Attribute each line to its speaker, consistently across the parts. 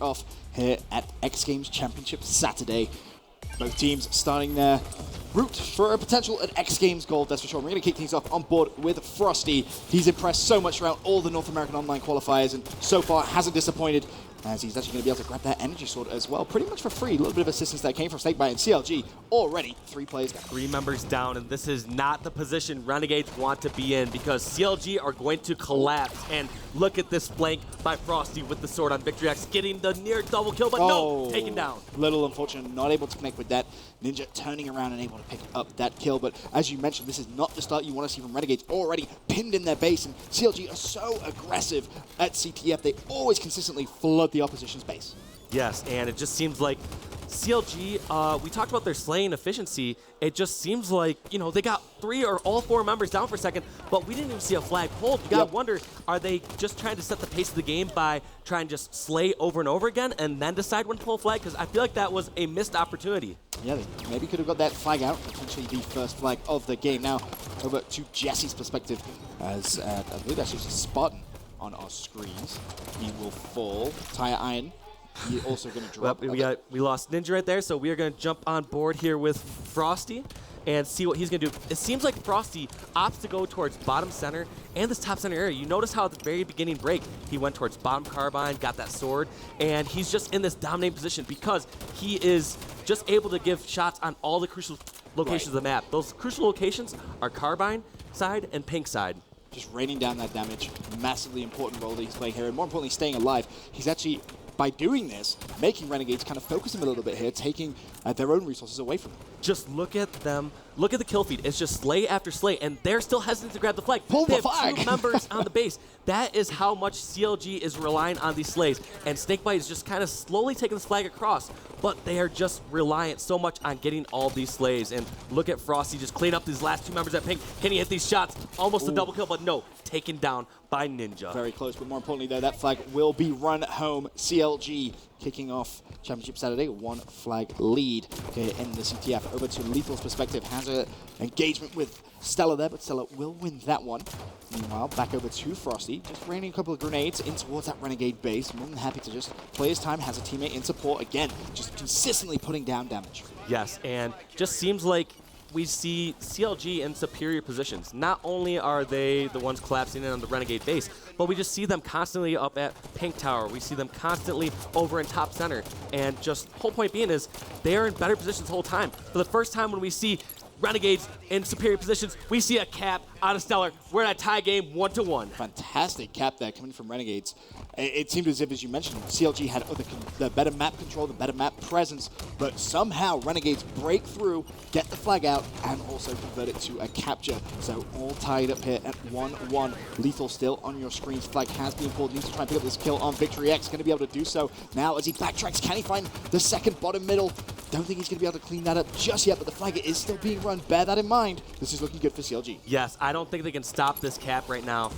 Speaker 1: off here at X Games Championship Saturday. Both teams starting their route for a potential at X Games Gold, that's for sure. We're going to kick things off on board with Frosty. He's impressed so much throughout all the North American online qualifiers, and so far hasn't disappointed, as he's actually going to be able to grab that energy sword as well, pretty much for free. A little bit of assistance that came from Snakebite and CLG. Already 3 players down.
Speaker 2: 3 members down, and this is not the position Renegades want to be in, because CLG are going to collapse. And look at this flank by Frosty with the sword on Victory X, getting the near double kill, but no, taken down.
Speaker 1: Little unfortunate, not able to connect with that. Ninja turning around and able to pick up that kill, but as you mentioned, this is not the start you want to see from Renegades. Already pinned in their base, and CLG are so aggressive at CTF, they always consistently flood the opposition's base.
Speaker 2: Yes, and it just seems like CLG, we talked about their slaying efficiency. It just seems like, you know, they got 3 or all 4 members down for a second, but we didn't even see a flag pulled. You gotta wonder, are they just trying to set the pace of the game by trying to just slay over and over again and then decide when to pull a flag? Because I feel like that was a missed opportunity.
Speaker 1: Yeah, they maybe could have got that flag out, potentially the first flag of the game. Now, over to Jesse's perspective, as I believe that's just a Spartan on our screens. He will fall. Tire Iron. He's also going to drop.
Speaker 2: Well, we lost Ninja right there, so we are going to jump on board here with Frosty and see what he's going to do. It seems like Frosty opts to go towards bottom center and this top center area. You notice how at the very beginning break, he went towards bottom carbine, got that sword, and he's just in this dominating position because he is just able to give shots on all the crucial locations of the map. Those crucial locations are carbine side and pink side.
Speaker 1: Just raining down that damage. Massively important role that he's playing here, and more importantly, staying alive. He's actually, by doing this, making Renegades kind of focus him a little bit here, taking their own resources away from him.
Speaker 2: Just look at them. Look at the kill feed. It's just slay after slay, and they're still hesitant to grab the flag.
Speaker 1: Pull
Speaker 2: they
Speaker 1: the flag.
Speaker 2: have 2 members on the base. That is how much CLG is relying on these slays, and Snakebite is just kind of slowly taking this flag across, but they are just reliant so much on getting all these slays. And look at Frosty just clean up these last 2 members at pink. Can he hit these shots? Almost a double kill, but no, taken down by Ninja.
Speaker 1: Very close, but more importantly, though, that flag will be run home. CLG kicking off Championship Saturday, 1 flag lead here in the CTF. Over to Lethal's perspective, has an engagement with Stella there, but Stella will win that one. Meanwhile, back over to Frosty, just raining a couple of grenades in towards that Renegade base. More than happy to just play his time, has a teammate in support. Again, just consistently putting down damage.
Speaker 2: Yes, and just seems like we see CLG in superior positions. Not only are they the ones collapsing in on the Renegade base, but we just see them constantly up at Pink Tower. We see them constantly over in top center. And just whole point being is they are in better positions the whole time. For the first time when we see Renegades in superior positions, we see a cap out of Stellar. We're in a tie game 1-1.
Speaker 1: Fantastic cap there coming from Renegades. It seemed as if, as you mentioned, CLG had the better map control, the better map presence, but somehow Renegades break through, get the flag out, and also convert it to a capture. So all tied up here at 1-1. Lethal still on your screens. Flag has been pulled. Needs to try and pick up this kill on Victory X. Going to be able to do so now as he backtracks. Can he find the second bottom middle? Don't think he's going to be able to clean that up just yet, but the flag is still being run. Bear that in mind. This is looking good for CLG.
Speaker 2: Yes, I don't think they can stop this cap right now.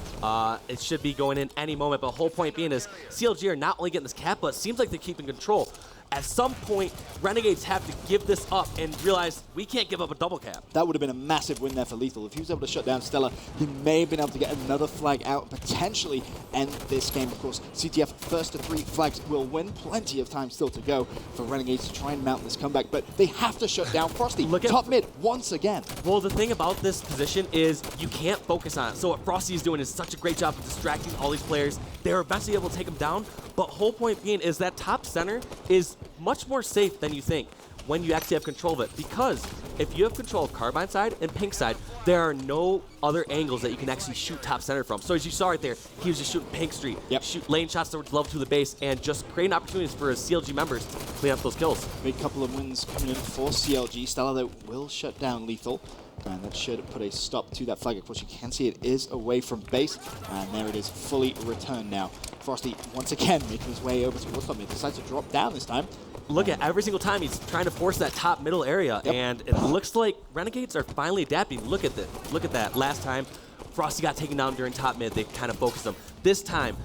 Speaker 2: It should be going in any moment, but the whole point being is CLG are not only getting this cap, but it seems like they're keeping control. At some point, Renegades have to give this up and realize we can't give up a double cap.
Speaker 1: That would have been a massive win there for Lethal. If he was able to shut down Stella, he may have been able to get another flag out, potentially end this game. Of course, CTF first to 3 flags will win. Plenty of time still to go for Renegades to try and mount this comeback, but they have to shut down Frosty.
Speaker 2: Look at
Speaker 1: top mid once again.
Speaker 2: Well, the thing about this position is you can't focus on it. So what Frosty is doing is such a great job of distracting all these players. They're eventually able to take him down, but whole point being is that top center is much more safe than you think when you actually have control of it, because if you have control of carbine side and pink side, there are no other angles that you can actually shoot top center from. So as you saw right there, he was just shooting pink street, shoot lane shots towards level 2 of the base, and just creating opportunities for his CLG members to clean up those kills.
Speaker 1: Big couple of wins coming in for CLG. Stella, though, will shut down Lethal. And that should put a stop to that flag. Of course, you can see it is away from base. And there it is, fully returned now. Frosty, once again, making his way over towards top mid. Decides to drop down this time.
Speaker 2: Look at every single time he's trying to force that top middle area. And it looks like Renegades are finally adapting. Look at that. Look at that. Last time, Frosty got taken down during top mid. They kind of focused him. This time,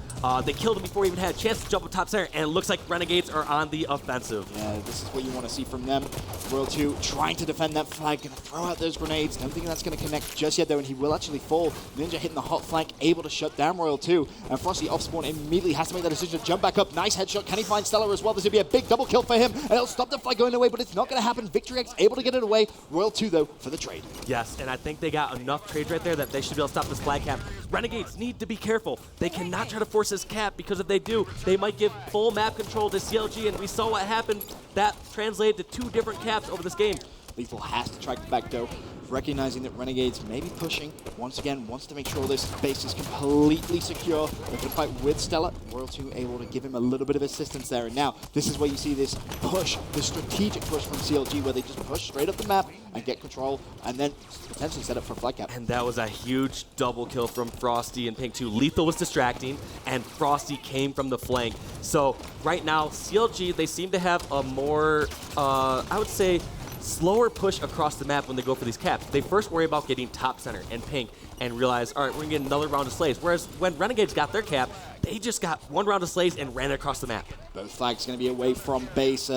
Speaker 2: They killed him before he even had a chance to jump up top center, and it looks like Renegades are on the offensive.
Speaker 1: Yeah, this is what you want to see from them. Royal 2 trying to defend that flag, going to throw out those grenades. Don't think that's going to connect just yet, though, and he will actually fall. Ninja hitting the hot flank, able to shut down Royal 2. And Frosty off spawn immediately has to make that decision to jump back up. Nice headshot. Can he find Stellar as well? This would be a big double kill for him, and it'll stop the flag going away, but it's not going to happen. Victory X able to get it away. Royal 2, though, for the trade.
Speaker 2: Yes, and I think they got enough trades right there that they should be able to stop this flag cap. Renegades need to be careful. They cannot try to force this cap, because if they do, they might give full map control to CLG, and we saw what happened. That translated to 2 different caps over this game.
Speaker 1: Lethal has to track the back, though, recognizing that Renegades may be pushing. Once again, wants to make sure this base is completely secure. They're going to fight with Stella. Royal 2 able to give him a little bit of assistance there. And now, this is where you see this push, this strategic push from CLG, where they just push straight up the map and get control, and then potentially set up for a flag cap.
Speaker 2: And that was a huge double kill from Frosty and Pink 2. Lethal was distracting, and Frosty came from the flank. So right now, CLG, they seem to have a more, I would say, slower push across the map when they go for these caps. They first worry about getting top center and Pink and realize, all right, we're going to get another round of slays. Whereas when Renegades got their cap, they just got 1 round of slays and ran it across the map.
Speaker 1: Both flags going to be away from base.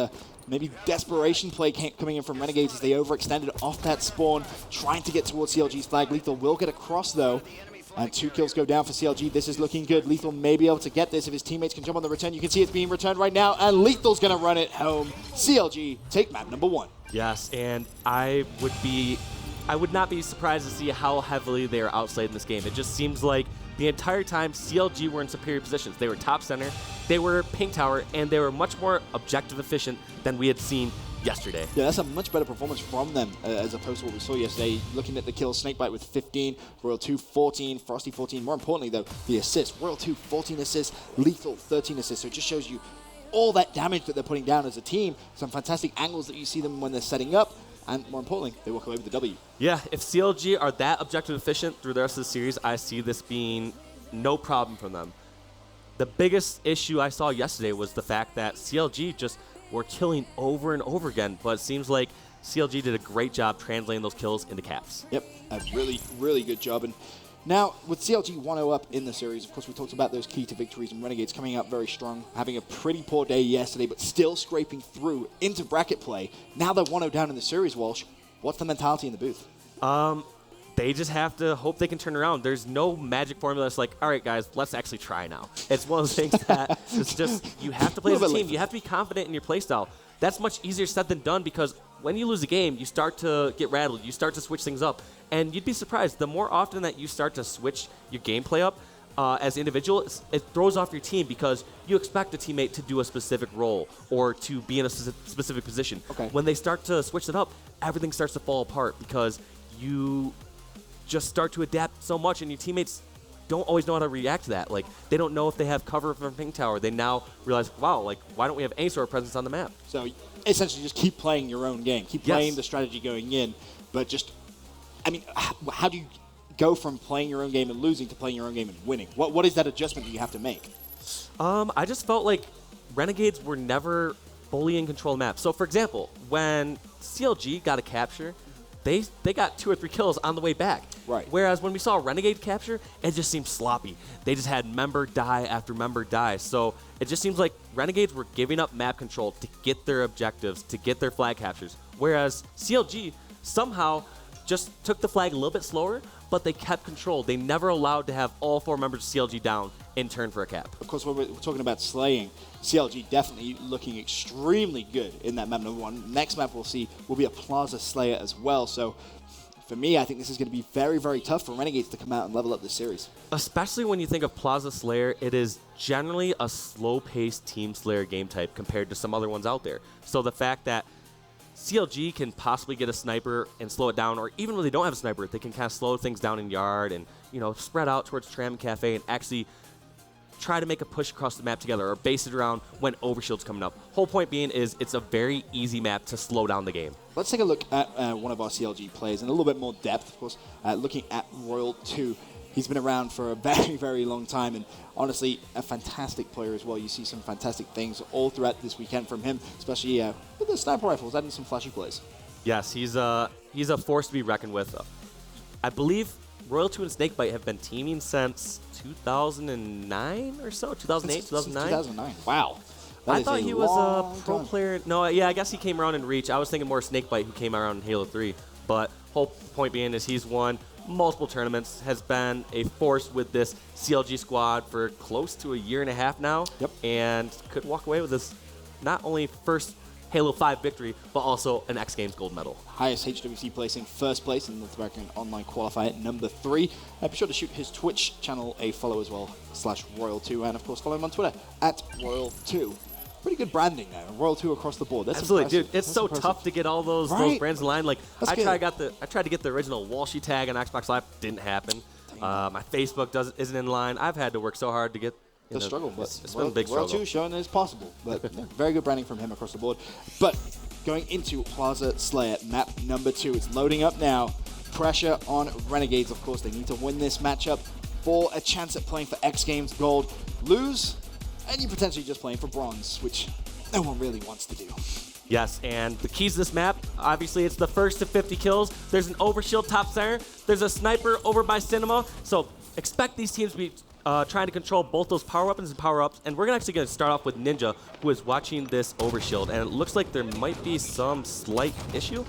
Speaker 1: Maybe desperation play coming in from Renegades as they overextended off that spawn, trying to get towards CLG's flag. Lethal will get across, though. And 2 kills go down for CLG. This is looking good. Lethal may be able to get this if his teammates can jump on the return. You can see it's being returned right now, and Lethal's going to run it home. CLG take map number 1.
Speaker 2: Yes, and I would not be surprised to see how heavily they are outslayed in this game. It just seems like the entire time CLG were in superior positions. They were top center, they were pink tower, and they were much more objective efficient than we had seen yesterday.
Speaker 1: Yeah, that's a much better performance from them as opposed to what we saw yesterday. Looking at the kills, Snakebite with 15, Royal 2 14, Frosty 14. More importantly, though, the assists. Royal 2 14 assists, Lethal 13 assists. So it just shows you all that damage that they're putting down as a team. Some fantastic angles that you see them when they're setting up. And more importantly, they walk away with the W.
Speaker 2: Yeah, if CLG are that objective efficient through the rest of the series, I see this being no problem from them. The biggest issue I saw yesterday was the fact that CLG just were killing over and over again, but it seems like CLG did a great job translating those kills into caps.
Speaker 1: Yep, a really, really good job. And now, with CLG 1-0 up in the series, of course, we talked about those key to victories, and Renegades coming out very strong, having a pretty poor day yesterday, but still scraping through into bracket play. Now they're 1-0 down in the series, Walsh. What's the mentality in the booth?
Speaker 2: They just have to hope they can turn around. There's no magic formula. It's like, all right, guys, let's actually try now. It's one of those things that it's just, you have to play as a team. You have to be confident in your play style. That's much easier said than done, because when you lose a game, you start to get rattled. You start to switch things up. And you'd be surprised. The more often that you start to switch your gameplay up as an individual, it throws off your team, because you expect a teammate to do a specific role or to be in a specific position.
Speaker 1: Okay.
Speaker 2: When they start to switch it up, everything starts to fall apart, because you just start to adapt so much, and your teammates don't always know how to react to that. Like, they don't know if they have cover from Pink Tower. They now realize, wow, like, why don't we have any sort of presence on the map?
Speaker 1: So essentially just keep playing your own game. Keep playing the strategy going in, but just, I mean, how do you go from playing your own game and losing to playing your own game and winning? What is that adjustment that you have to make?
Speaker 2: I just felt like Renegades were never fully in control of the map. So, for example, when CLG got a capture, they got 2 or 3 kills on the way back.
Speaker 1: Right.
Speaker 2: Whereas when we saw Renegade capture, it just seemed sloppy. They just had member die after member die. So it just seems like Renegades were giving up map control to get their objectives, to get their flag captures. Whereas CLG somehow just took the flag a little bit slower, but they kept control. They never allowed to have all 4 members of CLG down in turn for a cap.
Speaker 1: Of course, when we're talking about slaying, CLG definitely looking extremely good in that map number 1. Next map we'll see will be a PLAZA Slayer as well. So for me, I think this is going to be very, very tough for Renegades to come out and level up this series.
Speaker 2: Especially when you think of PLAZA Slayer, it is generally a slow-paced Team Slayer game type compared to some other ones out there. So the fact that CLG can possibly get a sniper and slow it down, or even when they don't have a sniper, they can kind of slow things down in yard and, you know, spread out towards Tram Cafe and actually try to make a push across the map together, or base it around when Overshield's coming up. Whole point being is it's a very easy map to slow down the game.
Speaker 1: Let's take a look at one of our CLG players in a little bit more depth, of course, looking at Royal 2. He's been around for a very, very long time, and honestly, a fantastic player as well. You see some fantastic things all throughout this weekend from him, especially with the sniper rifles, adding some flashy plays.
Speaker 2: Yes, he's a force to be reckoned with. I believe Royal 2 and Snakebite have been teaming since 2009 or so, 2008,
Speaker 1: Since
Speaker 2: 2009.
Speaker 1: 2009. Wow. That
Speaker 2: I
Speaker 1: is
Speaker 2: thought he was
Speaker 1: long
Speaker 2: a pro
Speaker 1: time.
Speaker 2: player. No, yeah, I guess he came around in Reach. I was thinking more Snakebite, who came around in Halo 3. But whole point being is he's won multiple tournaments, has been a force with this CLG squad for close to a year and a half now.
Speaker 1: Yep.
Speaker 2: And could walk away with this not only first Halo 5 victory, but also an X Games gold medal.
Speaker 1: Highest HWC placing, first place in the North American Online Qualifier, number 3. Be sure to shoot his Twitch channel a follow as well, /Royal2, and of course follow him on Twitter, @Royal2. Pretty good branding there, Royal2 across the board. That's
Speaker 2: Absolutely,
Speaker 1: impressive.
Speaker 2: dude. It's
Speaker 1: That's
Speaker 2: so
Speaker 1: impressive.
Speaker 2: tough to get all those
Speaker 1: Right.
Speaker 2: brands in line. Like
Speaker 1: That's
Speaker 2: I
Speaker 1: good.
Speaker 2: tried to get the original Walshy tag on Xbox Live, didn't happen. My Facebook isn't in line. I've had to work so hard to get.
Speaker 1: The struggle, but
Speaker 2: it's been a big struggle.
Speaker 1: Royal2 showing that it's possible, but yeah, very good branding from him across the board. But going into Plaza Slayer, map number 2, it's loading up now. Pressure on Renegades, of course. They need to win this matchup for a chance at playing for X Games Gold. Lose, and you're potentially just playing for bronze, which no one really wants to do.
Speaker 2: Yes, and the keys to this map, obviously it's the first to 50 kills. There's an overshield top center. There's a sniper over by Cinema. So expect these teams to be trying to control both those power weapons and power-ups. And we're actually going to start off with Ninja, who is watching this overshield. And it looks like there might be some slight issue.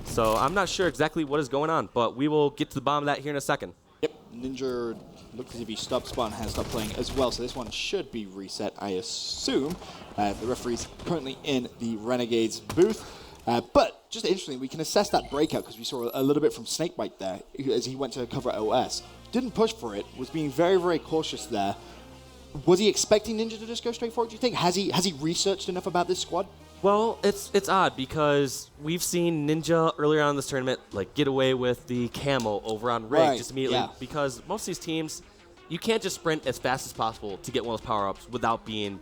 Speaker 2: So I'm not sure exactly what is going on, but we will get to the bottom of that here in a second.
Speaker 1: Yep, Ninja looks as if he stopped spot and has stopped playing as well, so this one should be reset, I assume. The referee's currently in the Renegades booth. But just interestingly, we can assess that breakout because we saw a little bit from Snakebite there as he went to cover OS. Didn't push for it, was being very, very cautious there. Was he expecting Ninja to just go straight for it, do you think? Has he researched enough about this squad?
Speaker 2: Well, it's odd because we've seen Ninja earlier on in this tournament like get away with the camo over on Rig just immediately because most of these teams, you can't just sprint as fast as possible to get one of those power-ups without being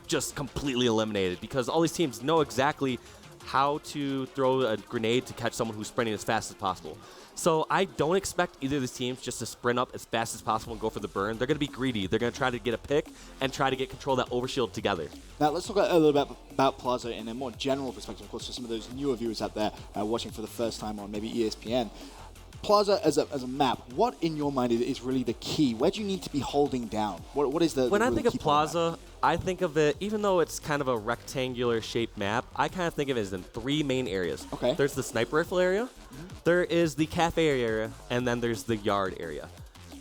Speaker 2: just completely eliminated because all these teams know exactly how to throw a grenade to catch someone who's sprinting as fast as possible. So I don't expect either of these teams just to sprint up as fast as possible and go for the burn. They're going to be greedy. They're going to try to get a pick and try to get control of that overshield together.
Speaker 1: Now let's talk a little bit about Plaza in a more general perspective, of course, for some of those newer viewers out there watching for the first time on maybe ESPN. Plaza as a map, what in your mind is really the key? Where do you need to be holding down? What is the
Speaker 2: When I
Speaker 1: really
Speaker 2: think of
Speaker 1: key part of
Speaker 2: Plaza, I think of it, even though it's kind of a rectangular shaped map, I kind of think of it as in 3 main areas.
Speaker 1: Okay.
Speaker 2: There's the sniper rifle area, there is the cafe area, and then there's the yard area.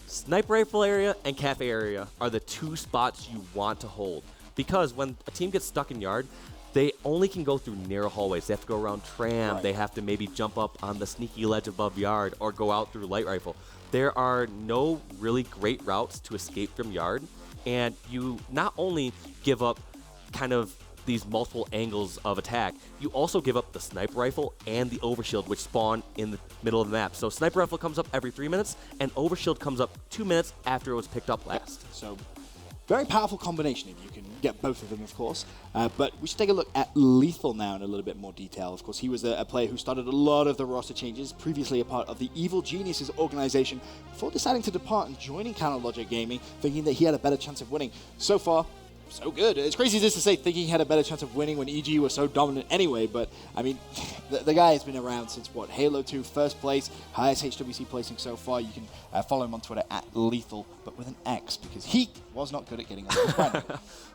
Speaker 2: Sniper rifle area and cafe area are the 2 spots you want to hold because when a team gets stuck in yard, they only can go through narrow hallways. They have to go around tram.
Speaker 1: Right.
Speaker 2: They have to maybe jump up on the sneaky ledge above yard or go out through light rifle. There are no really great routes to escape from yard, and you not only give up kind of these multiple angles of attack, you also give up the sniper rifle and the overshield, which spawn in the middle of the map. So sniper rifle comes up every 3 minutes, and overshield comes up 2 minutes after it was picked up last.
Speaker 1: So very powerful combination if you can get both of them, of course. But we should take a look at Lethal now in a little bit more detail. Of course, he was a player who started a lot of the roster changes, previously a part of the Evil Geniuses organization, before deciding to depart and joining Counterlogic Gaming, thinking that he had a better chance of winning. So far, so good. It's crazy just to say thinking he had a better chance of winning when EG was so dominant anyway, but I mean, the guy has been around since what? Halo 2 first place, highest HWC placing so far. You can follow him on Twitter @Lethal, but with an X, because he was not good at getting on this brand.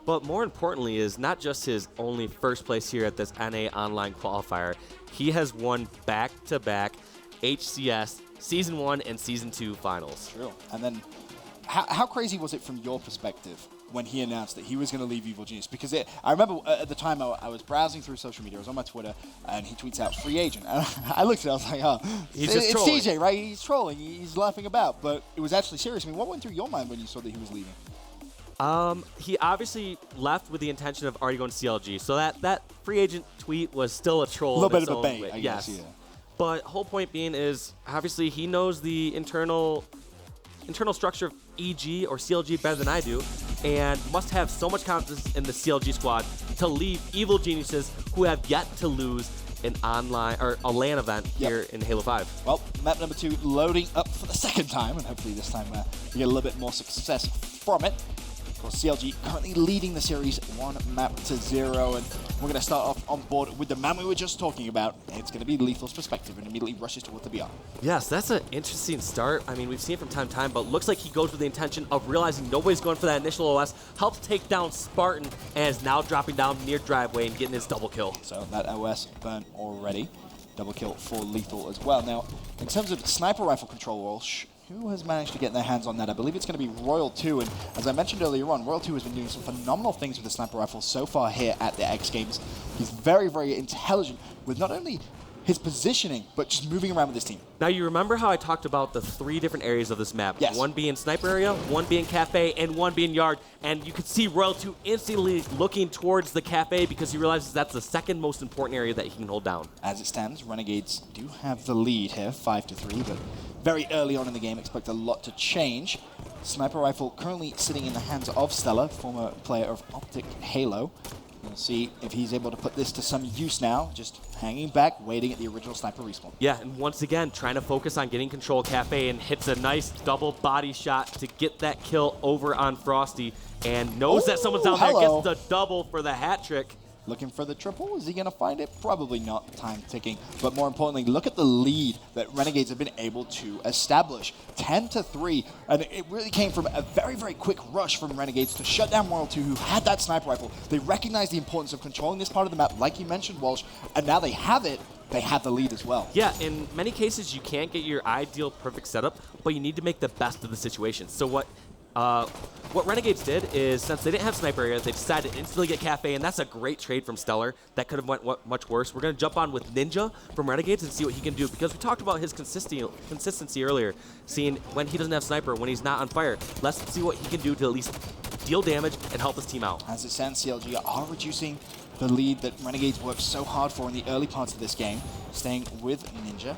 Speaker 2: But more importantly is not just his only first place here at this NA Online Qualifier. He has won back-to-back HCS Season 1 and Season 2 finals.
Speaker 1: True. And then, how crazy was it from your perspective when he announced that he was going to leave Evil Genius? Because I remember at the time I was browsing through social media, I was on my Twitter, and he tweets out free agent. And I looked at it, I was like, oh, it's
Speaker 2: trolling.
Speaker 1: CJ, right? He's trolling, he's laughing about. But it was actually serious. I mean, what went through your mind when you saw that he was leaving?
Speaker 2: He obviously left with the intention of already going to CLG, so that free agent tweet was still a troll.
Speaker 1: A little
Speaker 2: in
Speaker 1: bit
Speaker 2: its
Speaker 1: of a
Speaker 2: own
Speaker 1: bait,
Speaker 2: way.
Speaker 1: I guess,
Speaker 2: Yes.
Speaker 1: yeah.
Speaker 2: But whole point being is obviously he knows the internal structure of EG or CLG better than I do, and must have so much confidence in the CLG squad to leave Evil Geniuses, who have yet to lose an online or a LAN event here in Halo 5.
Speaker 1: Well, map number 2 loading up for the second time, and hopefully this time we get a little bit more success from it. Of course, CLG currently leading the series 1 map to 0, and We're going to start off on board with the man we were just talking about. It's going to be Lethal's perspective and immediately rushes towards the BR.
Speaker 2: Yes, that's an interesting start. I mean, we've seen it from time to time, but looks like he goes with the intention of realizing nobody's going for that initial OS, helps take down Spartan, and is now dropping down near driveway and getting his double kill.
Speaker 1: So that OS burnt already. Double kill for Lethal as well. Now, in terms of sniper rifle control, Walsh, who has managed to get their hands on that? I believe it's going to be Royal 2, and as I mentioned earlier on, Royal 2 has been doing some phenomenal things with the sniper rifle so far here at the X Games. He's very, very intelligent with not only his positioning, but just moving around with his team.
Speaker 2: Now, you remember how I talked about the 3 different areas of this map?
Speaker 1: Yes.
Speaker 2: One being sniper area, one being cafe, and one being yard. And you could see Royal 2 instantly looking towards the cafe because he realizes that's the second most important area that he can hold down.
Speaker 1: As it stands, Renegades do have the lead here, 5-3, but very early on in the game, expect a lot to change. Sniper rifle currently sitting in the hands of Stella, former player of Optic Halo. We'll see if he's able to put this to some use now, just hanging back, waiting at the original sniper respawn.
Speaker 2: Yeah, and once again, trying to focus on getting control of Cafe and hits a nice double body shot to get that kill over on Frosty and knows that someone's down there, gets the double for the hat trick.
Speaker 1: Looking for the triple. Is he going to find it? Probably not. Time ticking. But more importantly, look at the lead that Renegades have been able to establish. 10-3. And it really came from a very, very quick rush from Renegades to shut down Royal 2, who had that sniper rifle. They recognized the importance of controlling this part of the map, like you mentioned, Walsh. And now they have it. They have the lead as well.
Speaker 2: Yeah, in many cases, you can't get your ideal perfect setup, but you need to make the best of the situation. So what Renegades did is, since they didn't have sniper areas, they decided to instantly get Cafe, and that's a great trade from Stellar. That could have went much worse. We're going to jump on with Ninja from Renegades and see what he can do, because we talked about his consistency earlier, seeing when he doesn't have sniper, when he's not on fire. Let's see what he can do to at least deal damage and help his team out.
Speaker 1: As it stands, CLG are reducing the lead that Renegades worked so hard for in the early parts of this game, staying with Ninja,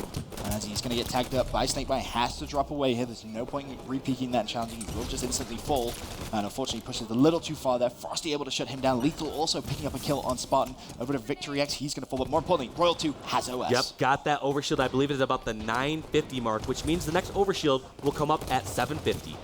Speaker 1: as he's going to get tagged up by Snakebite. Has to drop away here. There's no point in re-peeking that and challenging. He will just instantly fall, and unfortunately pushes a little too far there. Frosty able to shut him down. Lethal also picking up a kill on Spartan. Over to Victory X. He's going to fall, but more importantly, Royal 2 has OS.
Speaker 2: Yep, got that overshield. I believe it is about the 950 mark, which means the next overshield will come up at 750.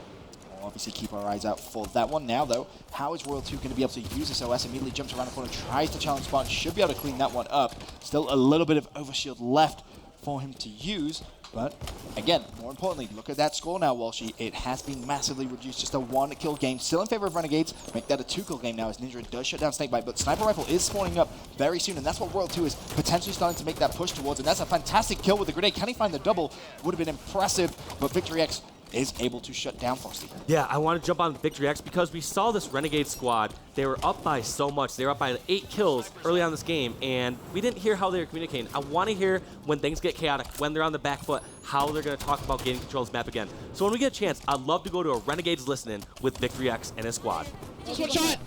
Speaker 1: Obviously keep our eyes out for that one. Now though, how is Royal 2 going to be able to use this OS? Immediately jumps around the corner, tries to challenge Spartan, should be able to clean that one up. Still a little bit of overshield left for him to use, but again, more importantly, look at that score now, Walshy. It has been massively reduced, just a 1-kill game, still in favor of Renegades. Make that a 2-kill game now as Ninja does shut down Snakebite, but Sniper Rifle is spawning up very soon, and that's what Royal 2 is potentially starting to make that push towards, and that's a fantastic kill with the grenade. Can he find the double? Would have been impressive, but Victory X is able to shut down Frosty.
Speaker 2: Yeah, I want to jump on Victory X because we saw this Renegade squad. They were up by so much. They were up by 8 kills early on this game, and we didn't hear how they were communicating. I want to hear when things get chaotic, when they're on the back foot, how they're going to talk about getting control of this map again. So when we get a chance, I'd love to go to a Renegades listening with Victory X and his squad.
Speaker 3: Just one shot!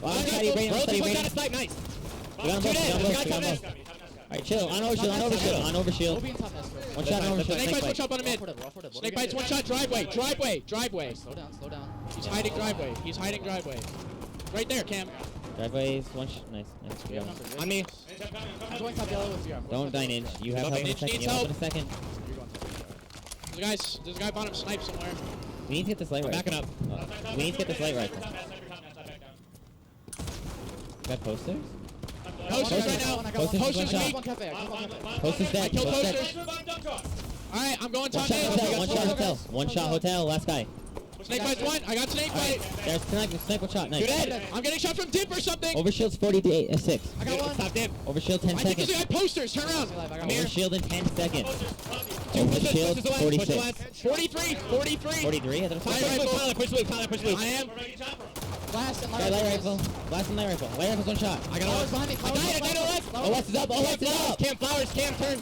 Speaker 3: Nice! Alright, chill. On overshield. One shot on overshield.
Speaker 4: Snakebite's one shot on the mid. Snakebite's one shot. Driveway. Slow down. He's hiding driveway. Right there, Cam.
Speaker 3: Driveway is one shot. Nice. On me.
Speaker 4: I'm going top yellow with you.
Speaker 3: Don't die, Ninja. You have help in a second.
Speaker 4: There's a guy bottom snipe somewhere.
Speaker 3: We need to get this light rifle.
Speaker 4: Backing up.
Speaker 3: We need to get this light rifle. Got posters?
Speaker 4: Posters right now. Posters weak.
Speaker 3: Posters dead.
Speaker 4: I killed posters. Alright, I'm going top mid.
Speaker 3: One shot hotel. Last guy.
Speaker 4: Snakebite's one. I got Snakebite.
Speaker 3: There's sniper shot. Nice.
Speaker 4: Good. I'm getting shot from dip or something.
Speaker 3: Overshield's 6.
Speaker 4: I got one. Stop dip.
Speaker 3: Overshield 10
Speaker 4: I think
Speaker 3: seconds.
Speaker 4: there's a guy posters. Turn around.
Speaker 3: Overshield in 10 seconds. Overshield 46.
Speaker 4: 43.
Speaker 3: 43? I thought it was
Speaker 4: Push loop. I am.
Speaker 3: Blast and light rifle. Light rifle's one shot.
Speaker 4: I got one.
Speaker 3: I died. OS is up.
Speaker 4: Cam flowers. Cam turn.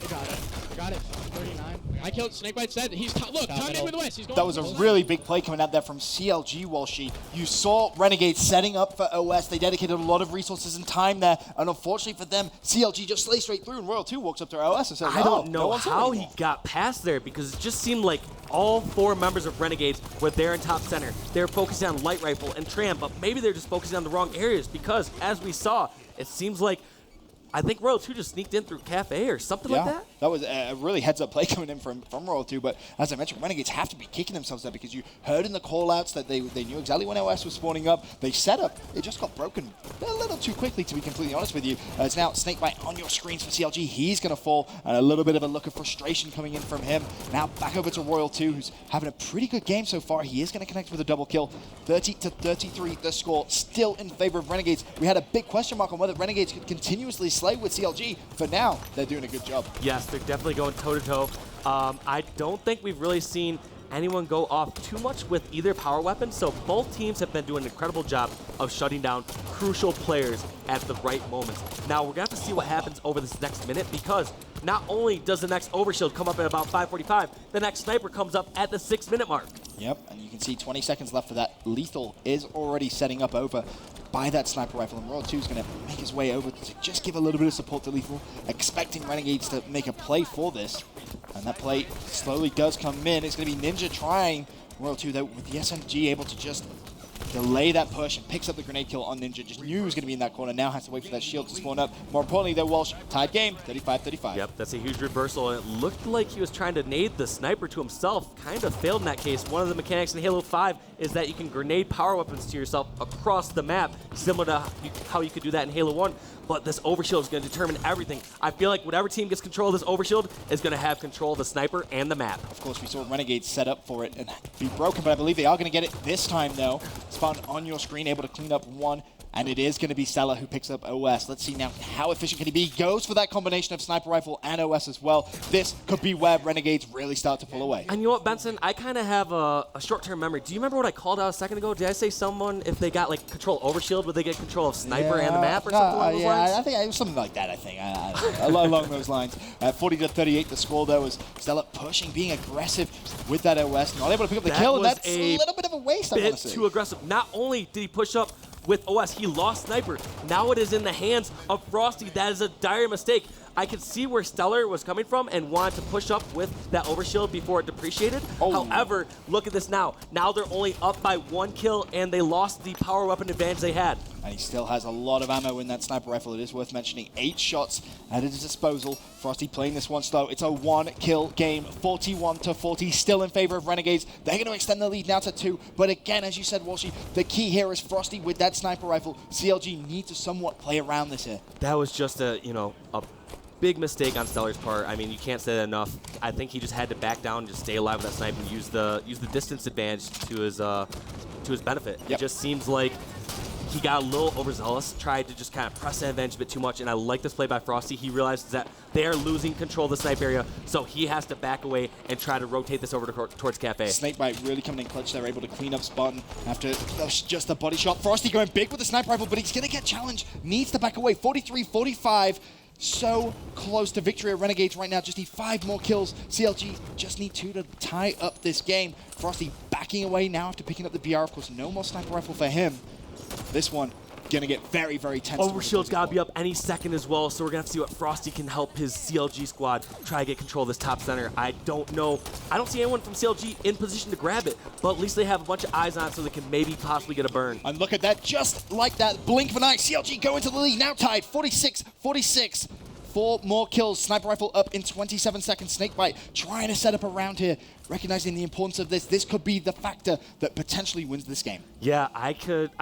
Speaker 4: I got it. 39. I killed Snakebite said he's look, top mid with the West. He's going.
Speaker 1: That was a really big play coming out there from CLG, Walshy. You saw Renegades setting up for OS. They dedicated a lot of resources and time there, and unfortunately for them, CLG just slayed straight through, and Royal 2 walks up to OS and says,
Speaker 2: I don't know how he got past there because it just seemed like all 4 members of Renegades were there in top center. They were focusing on light rifle and tram, but maybe they're just focusing on the wrong areas because, as we saw, it seems like I think Royal 2 just sneaked in through Cafe or something like that.
Speaker 1: that was a really heads-up play coming in from Royal 2, but as I mentioned, Renegades have to be kicking themselves there because you heard in the call-outs that they knew exactly when OS was spawning up. They set up, it just got broken a little too quickly, to be completely honest with you. It's now Snakebite on your screens for CLG. He's going to fall, and a little bit of a look of frustration coming in from him. Now back over to Royal 2, who's having a pretty good game so far. He is going to connect with a double kill. 30-33, the score still in favor of Renegades. We had a big question mark on whether Renegades could continuously slay with CLG. For now, they're doing a good job.
Speaker 2: Yes, they're definitely going toe-to-toe. I don't think we've really seen anyone go off too much with either power weapon, so both teams have been doing an incredible job of shutting down crucial players at the right moments. Now, we're going to have to see what happens over this next minute, because not only does the next overshield come up at about 5:45, the next sniper comes up at the 6-minute mark.
Speaker 1: Yep, and you can see 20 seconds left for that. Lethal is already setting up over by that sniper rifle, and Royal 2 is going to make his way over to just give a little bit of support to Lethal, expecting Renegades to make a play for this. And that play slowly does come in. It's going to be Ninja trying. Royal 2, though, with the SMG able to just delay that push and picks up the grenade kill on Ninja. Just knew he was going to be in that corner. Now has to wait for that shield to spawn up. More importantly, though, Walsh, tied game, 35-35.
Speaker 2: Yep, that's a huge reversal, and it looked like he was trying to nade the sniper to himself. Kind of failed in that case. One of the mechanics in Halo 5 is that you can grenade power weapons to yourself across the map, similar to how you could do that in Halo 1. But this overshield is going to determine everything. I feel like whatever team gets control of this overshield is going to have control of the sniper and the map.
Speaker 1: Of course, we saw Renegades set up for it and be broken, but I believe they are going to get it this time, though. Spawn on your screen, able to clean up one, and it is going to be Stella who picks up OS. Let's see now how efficient can he be. Goes for that combination of sniper rifle and OS as well. This could be where Renegades really start to pull away.
Speaker 2: And you know what, Benson? I kind of have a short-term memory. Do you remember what I called out a second ago? Did I say someone, if they got like control overshield, would they get control of sniper and the map or something along those lines?
Speaker 1: I think it was something like that, I think. Along those lines. 40-38, the score, though, was Stella pushing, being aggressive with that OS. Not able to pick up the kill, and that's a little bit of a waste, I want to say.
Speaker 2: Too aggressive. Not only did he push up with OS, he lost sniper. Now it is in the hands of Frosty. That is a dire mistake. I could see where Stellar was coming from and wanted to push up with that overshield before it depreciated.
Speaker 1: Oh.
Speaker 2: However, look at this now. Now they're only up by 1 kill, and they lost the power weapon advantage they had.
Speaker 1: And he still has a lot of ammo in that sniper rifle. It is worth mentioning. 8 shots at his disposal. Frosty playing this one slow. It's a 1-kill game. 41-40, still in favor of Renegades. They're going to extend the lead now to 2. But again, as you said, Walshy, the key here is Frosty with that sniper rifle. CLG need to somewhat play around this here.
Speaker 2: That was just a big mistake on Stellar's part. I mean, you can't say that enough. I think he just had to back down and just stay alive with that sniper and use the distance advantage to his benefit.
Speaker 1: Yep.
Speaker 2: It just seems like he got a little overzealous, tried to just kind of press that advantage a bit too much, and I like this play by Frosty. He realizes that they are losing control of the snipe area, so he has to back away and try to rotate this over towards Cafe.
Speaker 1: Snakebite really coming in clutch. They're able to clean up Spartan after just a body shot. Frosty going big with the sniper rifle, but he's going to get challenged. Needs to back away. 43-45. So close to victory at Renegades right now. Just need 5 more kills. CLG just need 2 to tie up this game. Frosty backing away now after picking up the BR. Of course, no more sniper rifle for him. This one gonna get very, very tense.
Speaker 2: Overshield's gotta be up any second as well, so we're gonna have to see what Frosty can help his CLG squad try to get control of this top center. I don't know. I don't see anyone from CLG in position to grab it, but at least they have a bunch of eyes on it so they can maybe possibly get a burn.
Speaker 1: And look at that, just like that, blink of an eye. CLG go into the lead, now tied, 46-46. 4 more kills. Sniper rifle up in 27 seconds. Snakebite trying to set up around here, recognizing the importance of this. This could be the factor that potentially wins this game.
Speaker 2: Yeah, I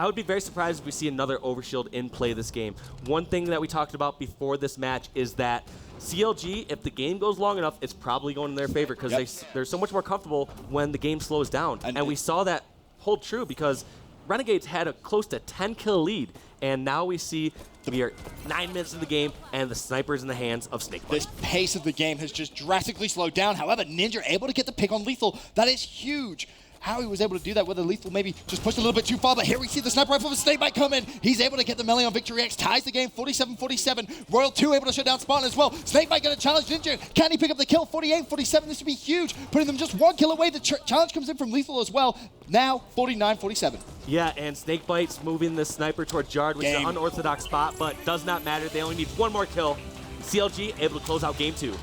Speaker 2: would be very surprised if we see another overshield in play this game. One thing that we talked about before this match is that CLG, if the game goes long enough, it's probably going in their favor because they're so much more comfortable when the game slows down. And we saw that hold true because Renegades had a close to 10-kill lead, and now we see we are 9 minutes in the game, and the sniper's in the hands of Snakebite.
Speaker 1: This pace of the game has just drastically slowed down. However, Ninja able to get the pick on Lethal. That is huge. How he was able to do that, whether Lethal maybe just pushed a little bit too far, but here we see the sniper rifle of Snakebite come in. He's able to get the melee on Victory X, ties the game 47-47. Royal 2 able to shut down Spartan as well. Snakebite going to challenge Ninja. Can he pick up the kill? 48-47, this would be huge. Putting them just 1 kill away. The challenge comes in from Lethal as well. Now 49-47.
Speaker 2: Yeah, and Snakebite's moving the sniper toward Jard, which is an unorthodox spot, but does not matter. They only need 1 more kill. CLG able to close out game 2.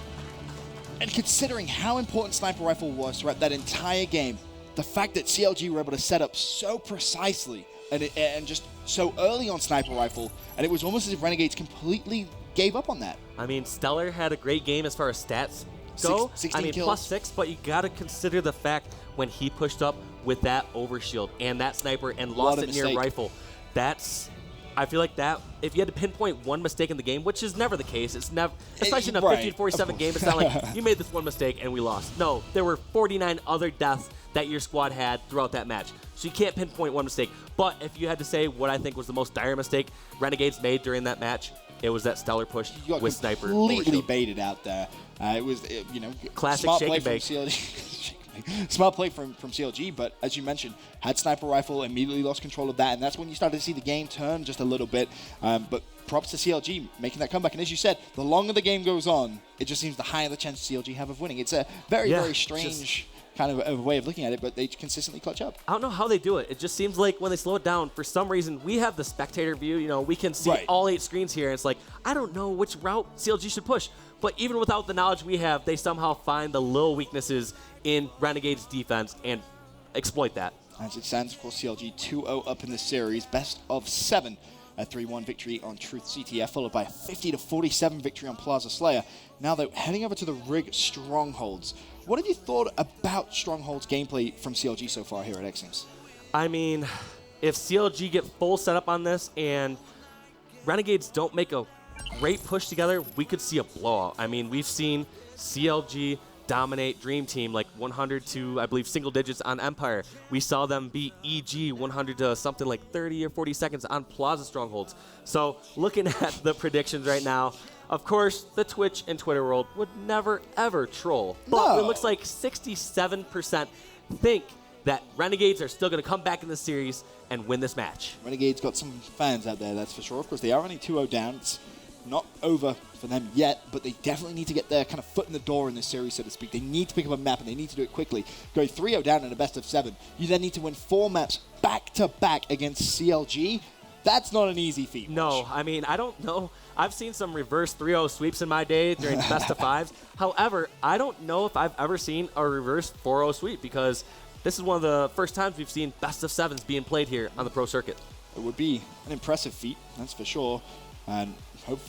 Speaker 1: And considering how important sniper rifle was throughout that entire game, the fact that CLG were able to set up so precisely and just so early on sniper rifle, and it was almost as if Renegades completely gave up on that.
Speaker 2: I mean, Stellar had a great game as far as stats go.
Speaker 1: 16 kills.
Speaker 2: +6, but you got to consider the fact when he pushed up with that overshield and that sniper and lost it near rifle. I feel like that, if you had to pinpoint one mistake in the game, which is never the case, it's never, especially in a 15-47 game, it's not like you made this one mistake and we lost. No, there were 49 other deaths that your squad had throughout that match. So you can't pinpoint one mistake. But if you had to say what I think was the most dire mistake Renegades made during that match, it was that Stellar push with sniper.
Speaker 1: Completely baited out there. It was, you know,
Speaker 2: classic
Speaker 1: smart
Speaker 2: shake
Speaker 1: play
Speaker 2: and bake.
Speaker 1: from CLG. Smart play from CLG, but as you mentioned, had sniper rifle, immediately lost control of that, and that's when you started to see the game turn just a little bit. But props to CLG making that comeback. And as you said, the longer the game goes on, it just seems the higher the chance CLG have of winning. It's a very strange kind of a way of looking at it, but they consistently clutch up.
Speaker 2: I don't know how they do it. It just seems like when they slow it down, for some reason, we have the spectator view. You know, we can see all 8 screens here. And it's like, I don't know which route CLG should push. But even without the knowledge we have, they somehow find the little weaknesses in Renegade's defense and exploit that.
Speaker 1: As it stands, of course, CLG 2-0 up in the series, best of 7. A 3-1 victory on Truth CTF, followed by a 50-47 victory on Plaza Slayer. Now, though, heading over to the Rig Strongholds. What have you thought about Strongholds gameplay from CLG so far here at X Games?
Speaker 2: I mean, if CLG get full setup on this and Renegades don't make a great push together, we could see a blowout. I mean, we've seen CLG dominate Dream Team like 100 to, I believe, single digits on Empire. We saw them beat EG 100 to something like 30 or 40 seconds on Plaza Strongholds. So looking at the predictions right now, of course, the Twitch and Twitter world would never, ever troll. But it looks like 67% think that Renegades are still going to come back in the series and win this match.
Speaker 1: Renegades got some fans out there, that's for sure. Of course, they are only 2-0 down. It's not over for them yet, but they definitely need to get their kind of foot in the door in this series, so to speak. They need to pick up a map, and they need to do it quickly. Go 3-0 down in a best of 7. You then need to win 4 maps back-to-back against CLG. That's not an easy feat.
Speaker 2: No, I mean, I don't know. I've seen some reverse 3-0 sweeps in my day during best of 5s. However, I don't know if I've ever seen a reverse 4-0 sweep, because this is one of the first times we've seen best of 7s being played here on the pro circuit.
Speaker 1: It would be an impressive feat, that's for sure. And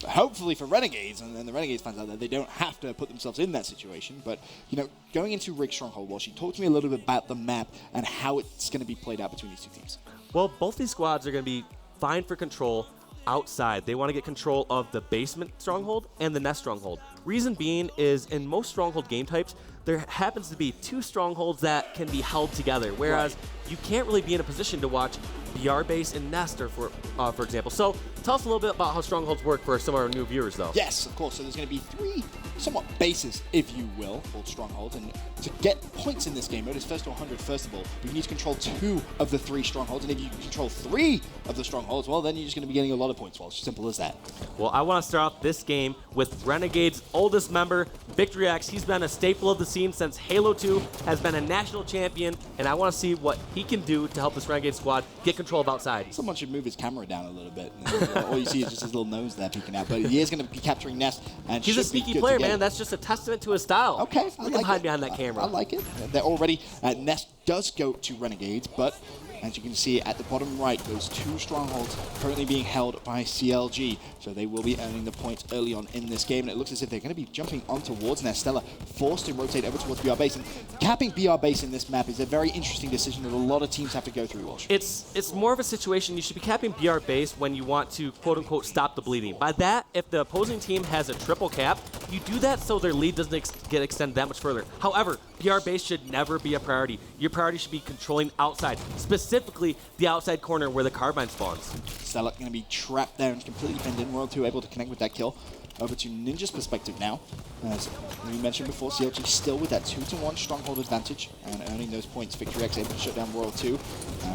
Speaker 1: hopefully for Renegades and the Renegades fans out there, they don't have to put themselves in that situation. But, you know, going into Rig Stronghold, Walsh, talk to me a little bit about the map and how it's going to be played out between these two teams.
Speaker 2: Well, both these squads are going to be vying for control outside. They want to get control of the basement stronghold and the nest stronghold. Reason being is in most stronghold game types, there happens to be 2 strongholds that can be held together, whereas you can't really be in a position to watch BR base and nest, or for example. So tell us a little bit about how strongholds work for some of our new viewers, though.
Speaker 1: Yes, of course. So there's going to be 3 somewhat bases, if you will, called strongholds. And to get points in this game mode, it's first to 100 first of all. But you need to control 2 of the 3 strongholds. And if you control 3 of the strongholds, well, then you're just going to be getting a lot of points. Well, it's simple as that.
Speaker 2: Well, I want to start off this game with Renegade's oldest member, Victory X. He's been a staple of the scene since Halo 2, has been a national champion, and I want to see what he can do to help this Renegade squad get control of outside.
Speaker 1: Someone should move his camera down a little bit. All you see is just his little nose there peeking out. But he is going to be capturing Nest. And
Speaker 2: he's a sneaky player, man. That's just a testament to his style.
Speaker 1: Okay, I like
Speaker 2: hide behind that camera.
Speaker 1: I like it. They're already, Nest does go to Renegades, but as you can see at the bottom right, those 2 strongholds currently being held by CLG. So they will be earning the points early on in this game. And it looks as if they're going to be jumping on towards Nest. Stella forced to rotate over towards BR base. And capping BR base in this map is a very interesting decision that a lot of teams have to go through, Walsh.
Speaker 2: It's more of a situation you should be capping BR base when you want to quote-unquote stop the bleeding. By that, if the opposing team has a triple cap, you do that so their lead doesn't get extended that much further. However, BR base should never be a priority. Your priority should be controlling outside, specifically the outside corner where the carbine spawns.
Speaker 1: Stella going to be trapped there and completely pinned in. World 2 able to connect with that kill. Over to Ninja's perspective now. As we mentioned before, CLG still with that 2-1 stronghold advantage and earning those points. Victory X able to shut down World 2.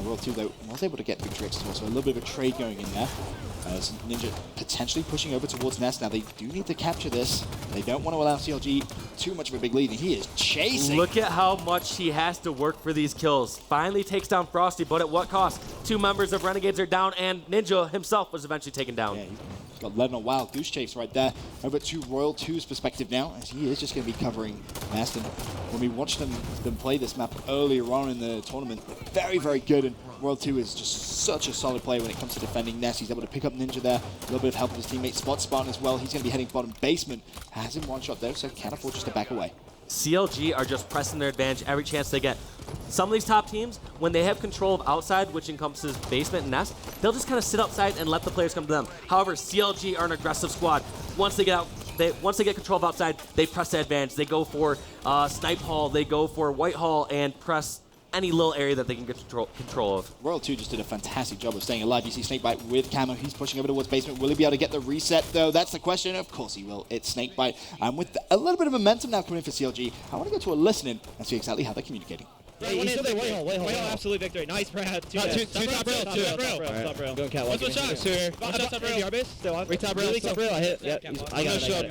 Speaker 1: World 2, though, was able to get Victory X as well, so a little bit of a trade going in there. As Ninja potentially pushing over towards Nest. Now, they do need to capture this. They don't want to allow CLG too much of a big lead, and he is chasing.
Speaker 2: Look at how much he has to work for these kills. Finally takes down Frosty, but at what cost? 2 members of Renegades are down, and Ninja himself was eventually taken down.
Speaker 1: Yeah, got led on a wild goose chase right there. Over to Royal 2's perspective now, as he is just going to be covering Aspen. When we watched them play this map earlier on in the tournament, very, very good. And Royal 2 is just such a solid player when it comes to defending Nest. He's able to pick up Ninja there, a little bit of help with his teammate Spot Spartan as well. He's going to be heading bottom basement. Has him one shot though, so can't afford just to back away.
Speaker 2: CLG are just pressing their advantage every chance they get. Some of these top teams, when they have control of outside, which encompasses basement and nest, they'll just kind of sit outside and let the players come to them. However, CLG are an aggressive squad. Once they get control of outside, they press the advantage. They go for Snipe Hall, they go for White Hall, and press any little area that they can get control of.
Speaker 1: Royal 2 just did a fantastic job of staying alive. You see Snakebite with Camo. He's pushing over towards basement. Will he be able to get the reset, though? That's the question. Of course he will. It's Snakebite. And with a little bit of momentum now coming in for CLG, I want to go to a listening and see exactly how they're communicating.
Speaker 5: Yeah, he's still there. White hole, absolute victory. Nice, Brad. Two top rail. Top rail. Going catwalk. One shot. Top rail. Still on. Top rail. I hit. Yeah.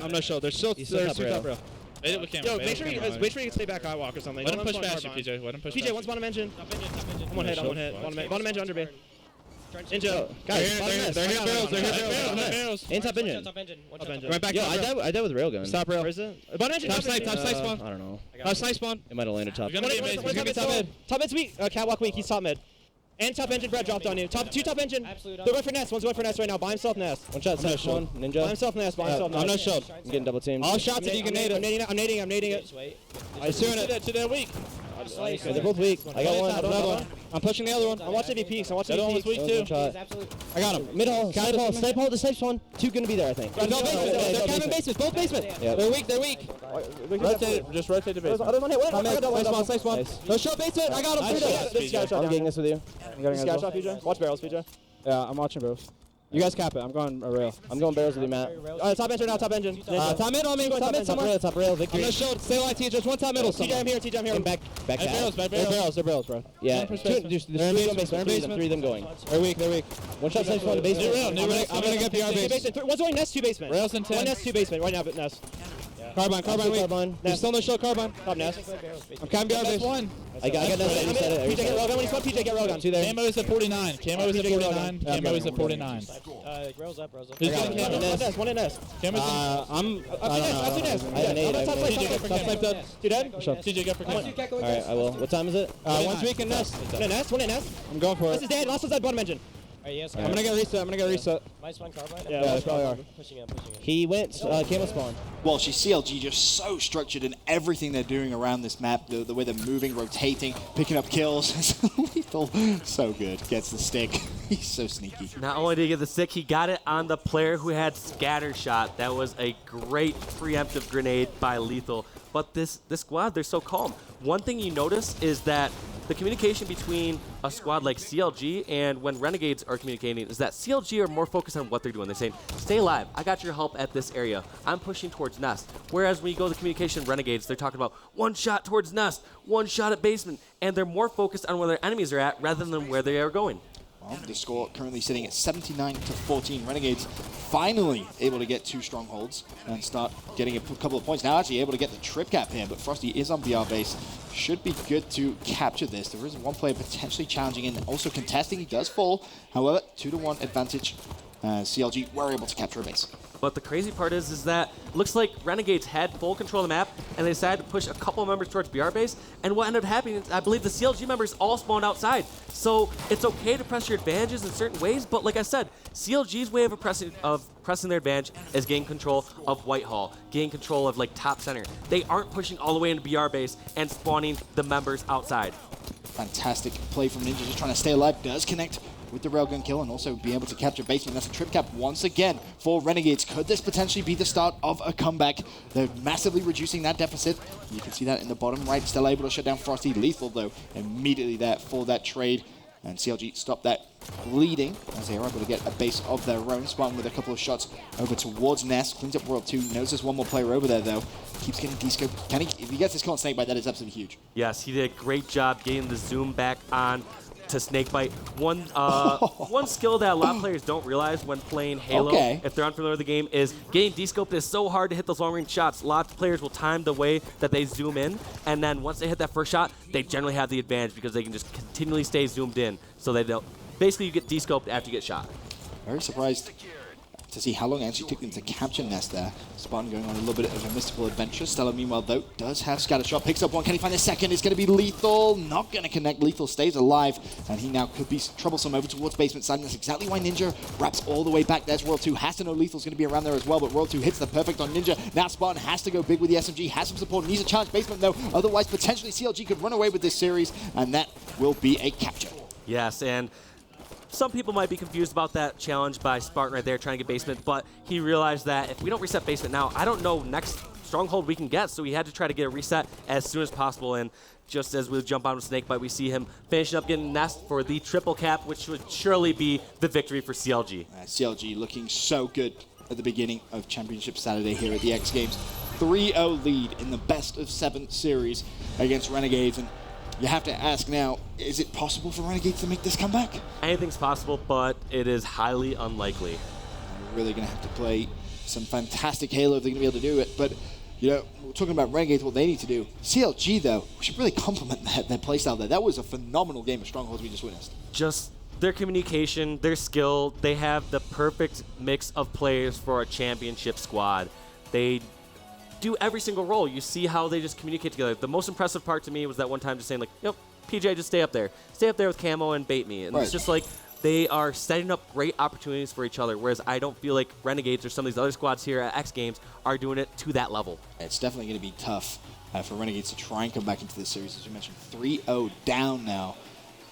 Speaker 5: I'm not sure. There's still top rail. Yo, make sure you can stay back catwalk or something.
Speaker 4: Let him push past you, PJ. Let him push
Speaker 5: PJ, one's bottom engine. I'm one hit. Bottom engine under B. Ninja. Guys,
Speaker 4: they're here barrels.
Speaker 5: In top engine.
Speaker 4: Right back.
Speaker 5: Yo, I died with railgun.
Speaker 4: Stop rail.
Speaker 5: Where is it? Bottom engine.
Speaker 4: Top snipe spawn.
Speaker 5: I don't know.
Speaker 4: Top snipe spawn.
Speaker 5: It might have landed top.
Speaker 4: He's gonna be amazing. He's gonna be top mid.
Speaker 5: Top mid's weak. Catwalk weak. He's top mid. And top engine, Brad dropped on you. Two top engine. They're going for Nest. One's going for Nest right now. By himself, Nest. One shot, Nest. One. Ninja. By himself, Nest. I'm no shield. I'm getting double teamed.
Speaker 4: All shots if you can nade it.
Speaker 5: I'm nading it.
Speaker 4: I'm doing it. To their weak.
Speaker 5: They're both weak. I got one.
Speaker 4: Another one. I'm pushing the other one.
Speaker 5: I'm watching AVPs.
Speaker 4: The other one was weak too.
Speaker 5: I got him. Mid hole. Snipe hole. The snipe's one. Two gonna be there, I think.
Speaker 4: They're coming basement. Both basement.
Speaker 5: Yeah.
Speaker 4: They're weak. Just rotate the basement.
Speaker 5: Other one hit.
Speaker 4: Nice spawn. No shot basement. I got him.
Speaker 5: I'm getting this with you. Scout shot, PJ. Watch barrels, PJ.
Speaker 4: Yeah, I'm watching barrels. You guys cap it. I'm going a rail.
Speaker 5: I'm going barrels with you, Matt. Top engine now. Top engine.
Speaker 4: Top mid on me.
Speaker 5: Top rail. Victory.
Speaker 4: I'm gonna show. Stay alive, TJ. Just one top middle.
Speaker 5: TJ, I'm here. Back.
Speaker 4: They're barrels, bro.
Speaker 5: Yeah. They're in basement. Three of them going.
Speaker 4: They're weak.
Speaker 5: One shot snipe spawn. Basement.
Speaker 4: I'm gonna get PR base.
Speaker 5: One's going Nest, two basement.
Speaker 4: Rails in 10.
Speaker 5: One Nest, two basement. Right now, Nest.
Speaker 4: Carbine weak. There's still no show carbine.
Speaker 5: Top Nest.
Speaker 4: I'm camping PR base.
Speaker 5: I got Nest. I reset it. PJ get railgun. When he's PJ get railgun. Two there.
Speaker 6: Camo is at 49. Camo is at 49. Camo is at 49.
Speaker 5: Rails up.
Speaker 6: Who's got Camo?
Speaker 5: One in Nest.
Speaker 6: Camo's in.
Speaker 5: Up to Nest. I have an 8.
Speaker 6: TJ got for
Speaker 5: Two dead?
Speaker 6: TJ got for Camo.
Speaker 5: Alright, I will. What time is it?
Speaker 4: One's weak in Nest.
Speaker 5: One in Nest.
Speaker 4: I'm going for
Speaker 5: This
Speaker 4: it.
Speaker 5: is dead. Last one's at bottom engine.
Speaker 3: Yes,
Speaker 4: I'm gonna get reset.
Speaker 3: Nice one, carbine.
Speaker 5: Yeah,
Speaker 4: they probably are.
Speaker 3: Pushing him.
Speaker 5: He went camo spawn.
Speaker 1: Well, she's CLG just so structured in everything they're doing around this map, the way they're moving, rotating, picking up kills. Lethal, so good. Gets the stick. He's so sneaky.
Speaker 2: Not only did he get the stick, he got it on the player who had scatter shot. That was a great preemptive grenade by Lethal. But this squad, they're so calm. One thing you notice is that the communication between a squad like CLG and when Renegades are communicating is that CLG are more focused on what they're doing. They're saying, stay alive. I got your help at this area. I'm pushing towards Nest. Whereas when you go to communication Renegades, they're talking about one shot towards Nest, one shot at basement, and they're more focused on where their enemies are at rather than where they are going.
Speaker 1: Well, the score currently sitting at 79-14. Renegades finally able to get two strongholds and start getting a couple of points. Now actually able to get the trip cap here, but Frosty is on BR base. Should be good to capture this. There is one player potentially challenging and also contesting. He does fall. However, 2-1 advantage. CLG were able to capture a base.
Speaker 2: But the crazy part is that looks like Renegades had full control of the map, and they decided to push a couple of members towards BR base. And what ended up happening is I believe the CLG members all spawned outside. So it's okay to press your advantages in certain ways, but like I said, CLG's way of pressing their advantage is getting control of Whitehall, getting control of like top center. They aren't pushing all the way into BR base and spawning the members outside.
Speaker 1: Fantastic play from Ninja, just trying to stay alive. Does connect with the railgun kill and also be able to capture basement. That's a trip cap once again for Renegades. Could this potentially be the start of a comeback? They're massively reducing that deficit. You can see that in the bottom right. Still able to shut down Frosty. Lethal, though, immediately there for that trade. And CLG stopped that bleeding as they are able to get a base of their own. Spartan with a couple of shots over towards Nest. Cleans up World 2. Knows there's one more player over there, though. Keeps getting descoped. Can he, if he gets this kill on Snakebite, that is absolutely huge.
Speaker 2: Yes, he did a great job getting the zoom back on to Snakebite. One skill that a lot of players don't realize when playing Halo, if they're unfamiliar with the game, is getting descoped is so hard to hit those long-range shots. A lot of players will time the way that they zoom in, and then once they hit that first shot, they generally have the advantage because they can just continually stay zoomed in. So they don't. Basically, you get descoped after you get shot.
Speaker 1: Very surprised to see how long it actually took them to capture Nest there. Spartan going on a little bit of a mystical adventure. Stella, meanwhile, though, does have Scatter Shot. Picks up one. Can he find a second? It's going to be Lethal. Not going to connect. Lethal stays alive, and he now could be troublesome over towards basement side. And that's exactly why Ninja wraps all the way back. There's Royal 2. Has to know Lethal's going to be around there as well, but Royal 2 hits the perfect on Ninja. Now Spartan has to go big with the SMG. Has some support. Needs a challenge basement, though. Otherwise, potentially CLG could run away with this series, and that will be a capture.
Speaker 2: Yes, and some people might be confused about that challenge by Spartan right there trying to get basement, but he realized that if we don't reset basement now, I don't know next stronghold we can get, so he had to try to get a reset as soon as possible. And just as we jump onto Snakebite, we see him finishing up getting Nest for the triple cap, which would surely be the victory for CLG.
Speaker 1: CLG looking so good at the beginning of Championship Saturday here at the X Games. 3-0 lead in the best of 7 series against Renegades. And you have to ask now, is it possible for Renegades to make this comeback?
Speaker 2: Anything's possible, but it is highly unlikely.
Speaker 1: We're really going to have to play some fantastic Halo if they're going to be able to do it. But, you know, we're talking about Renegades, what they need to do. CLG, though, we should really compliment their playstyle there. That was a phenomenal game of Strongholds we just witnessed.
Speaker 2: Just their communication, their skill, they have the perfect mix of players for a championship squad. They do every single role. You see how they just communicate together. The most impressive part to me was that one time just saying, like, yep, PJ, just stay up there. Stay up there with camo and bait me. And It's just like they are setting up great opportunities for each other, whereas I don't feel like Renegades or some of these other squads here at X Games are doing it to that level.
Speaker 1: It's definitely going to be tough for Renegades to try and come back into this series. As you mentioned, 3-0 down now.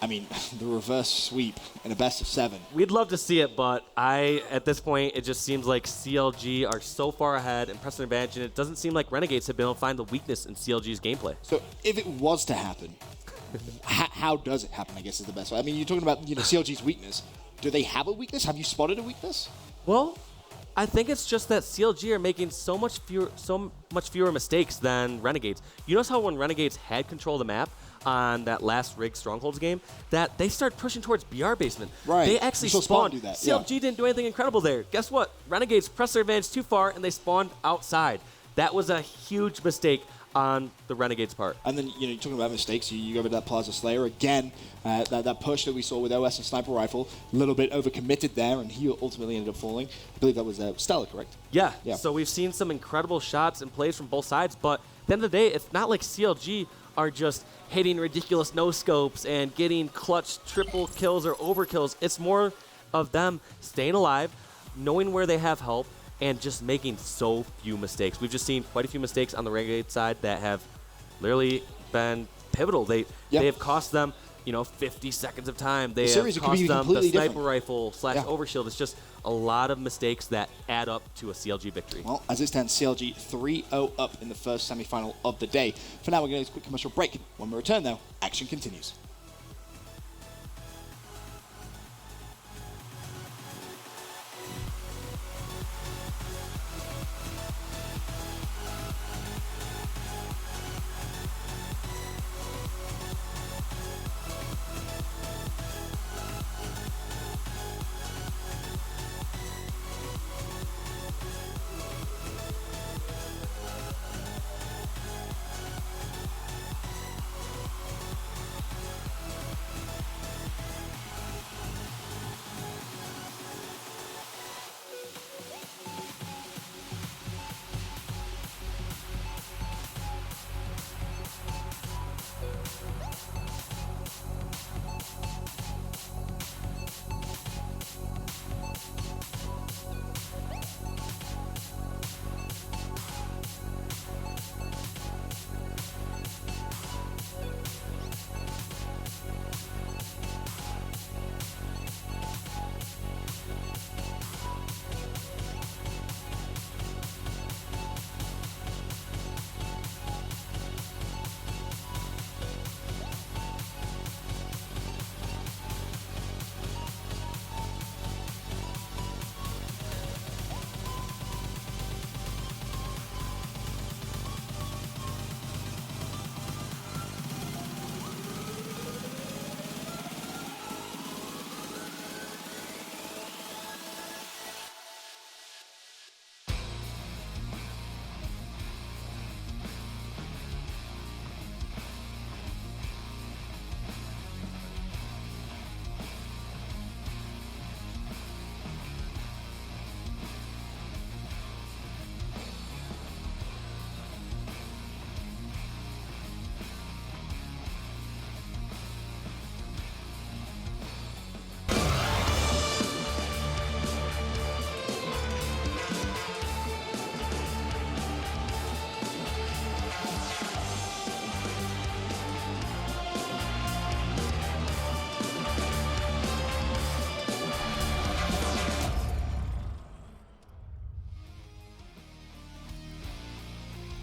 Speaker 1: I mean, the reverse sweep in a best of 7.
Speaker 2: We'd love to see it, but at this point, it just seems like CLG are so far ahead and pressing advantage, and it doesn't seem like Renegades have been able to find the weakness in CLG's gameplay.
Speaker 1: So if it was to happen, how does it happen, I guess is the best way. I mean, you're talking about, you know, CLG's weakness. Do they have a weakness? Have you spotted a weakness?
Speaker 2: Well, I think it's just that CLG are making so much fewer mistakes than Renegades. You notice how when Renegades had control of the map on that last Rig Strongholds game, that they started pushing towards BR basement.
Speaker 1: Right.
Speaker 2: They actually spawned.
Speaker 1: Do that.
Speaker 2: CLG didn't do anything incredible there. Guess what? Renegades pressed their advantage too far, and they spawned outside. That was a huge mistake on the Renegades' part.
Speaker 1: And then, you know, you're talking about mistakes. You go over to that PLAZA Slayer again. That push that we saw with OS and Sniper Rifle, a little bit overcommitted there, and he ultimately ended up falling. I believe that was Stella, correct?
Speaker 2: Yeah.
Speaker 1: Yeah.
Speaker 2: So we've seen some incredible shots and plays from both sides, but at the end of the day, it's not like CLG are just hitting ridiculous no-scopes and getting clutch triple kills or overkills. It's more of them staying alive, knowing where they have help, and just making so few mistakes. We've just seen quite a few mistakes on the Renegade side that have literally been pivotal. They have cost them, you know, 50 seconds of time. They have cost them the sniper rifle / overshield. It's just a lot of mistakes that add up to a CLG victory.
Speaker 1: Well, as it stands, CLG 3-0 up in the first semifinal of the day. For now, we're going to take a quick commercial break. When we return, though, action continues.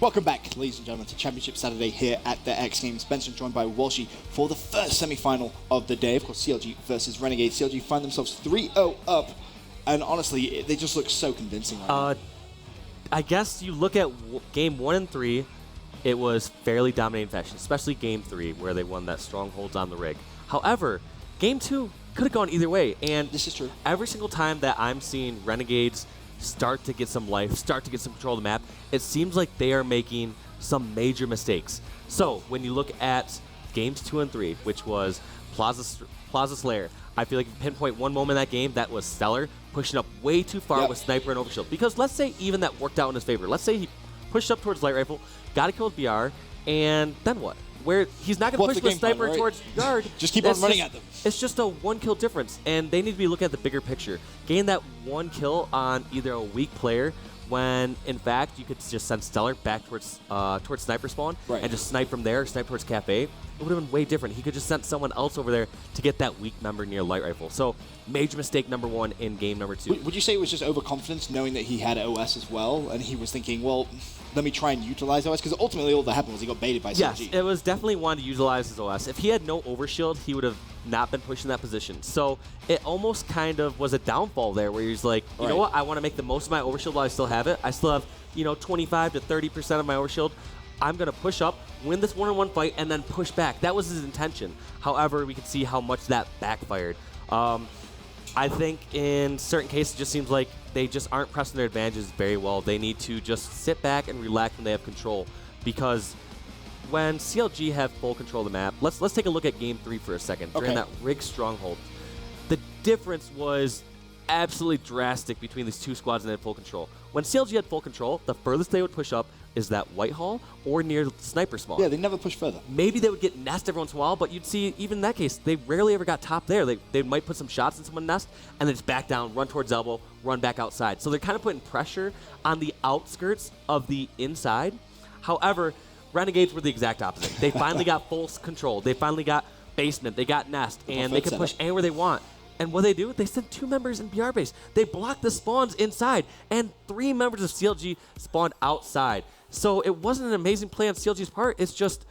Speaker 1: Welcome back, ladies and gentlemen, to Championship Saturday here at the X Games. Benson joined by Walshy for the first semi-final of the day. Of course, CLG versus Renegades. CLG find themselves 3-0 up, and honestly, they just look so convincing right now.
Speaker 2: I guess you look at game 1 and 3, it was fairly dominating fashion, especially game 3, where they won that strongholds on the rig. However, game 2 could have gone either way, and
Speaker 1: this is true.
Speaker 2: Every single time that I'm seeing Renegades start to get some life, start to get some control of the map, it seems like they are making some major mistakes. So when you look at games 2 and 3, which was PLAZA Slayer, I feel like if you pinpoint one moment in that game, that was Stellar pushing up way too far with Sniper and Overshield. Because let's say even that worked out in his favor. Let's say he pushed up towards Light Rifle, got a kill with BR, and then what? Where he's not going to push with Sniper towards guard.
Speaker 1: Just keep on running at them.
Speaker 2: It's just a 1 kill difference, and they need to be looking at the bigger picture. Gain that 1 kill on either a weak player when, in fact, you could just send Stellar back towards Sniper spawn and just snipe from there, snipe towards Cafe. It would have been way different. He could just send someone else over there to get that weak member near Light Rifle. So, major mistake number 1 in game number 2.
Speaker 1: Would you say it was just overconfidence, knowing that he had OS as well, and he was thinking, well, let me try and utilize OS? Because ultimately all that happened was he got baited by CLG.
Speaker 2: Yes, it was definitely wanting to utilize his OS. If he had no overshield, he would have not been pushing that position. So it almost kind of was a downfall there where he's like, you know what, I want to make the most of my overshield while I still have it. I still have, 25 to 30% of my overshield. I'm going to push up, win this one-on-one fight, and then push back. That was his intention. However, we could see how much that backfired. I think in certain cases it just seems like they just aren't pressing their advantages very well. They need to just sit back and relax when they have control, because when CLG have full control of the map, let's take a look at game 3 for a second. During that rig stronghold, the difference was absolutely drastic between these two squads and they had full control. When CLG had full control, the furthest they would push up is that Whitehall or near Sniper spawn.
Speaker 1: Yeah, they never push further.
Speaker 2: Maybe they would get nest every once in a while, but you'd see even in that case, they rarely ever got top there. They might put some shots in someone's nest and then just back down, run towards elbow, run back outside. So they're kind of putting pressure on the outskirts of the inside. However, Renegades were the exact opposite. They finally got full control. They finally got basement. They got nest, and they can push anywhere they want. And what they do, they send 2 members in BR base. They block the spawns inside, and 3 members of CLG spawned outside. So it wasn't an amazing play on CLG's part. It's just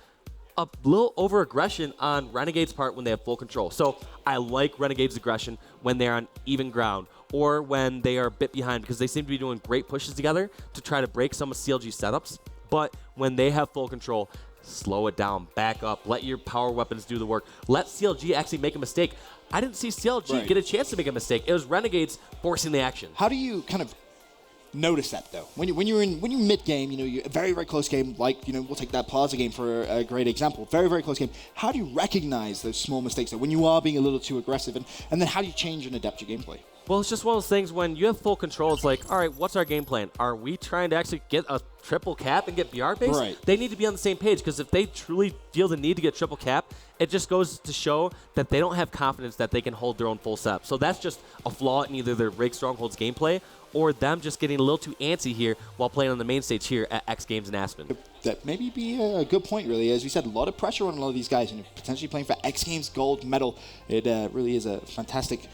Speaker 2: a little over-aggression on Renegade's part when they have full control. So I like Renegade's aggression when they're on even ground or when they are a bit behind, because they seem to be doing great pushes together to try to break some of CLG's setups. But when they have full control, slow it down, back up, let your power weapons do the work. Let CLG actually make a mistake. I didn't see CLG get a chance to make a mistake. It was Renegades forcing the action.
Speaker 1: How do you kind of notice that, though? When you're mid-game, you're a very, very close game, like, we'll take that PLAZA game for a great example. Very, very close game. How do you recognize those small mistakes, though, when you are being a little too aggressive? And then how do you change and adapt your gameplay?
Speaker 2: Well, it's just one of those things when you have full control, it's like, all right, what's our game plan? Are we trying to actually get a triple cap and get BR base?
Speaker 1: Right.
Speaker 2: They need to be on the same page, because if they truly feel the need to get triple cap, it just goes to show that they don't have confidence that they can hold their own full setup. So that's just a flaw in either their Rig Strongholds gameplay or them just getting a little too antsy here while playing on the main stage here at X Games in Aspen.
Speaker 1: That maybe be a good point, really. As we said, a lot of pressure on a lot of these guys, and you're potentially playing for X Games gold medal. It really is a fantastic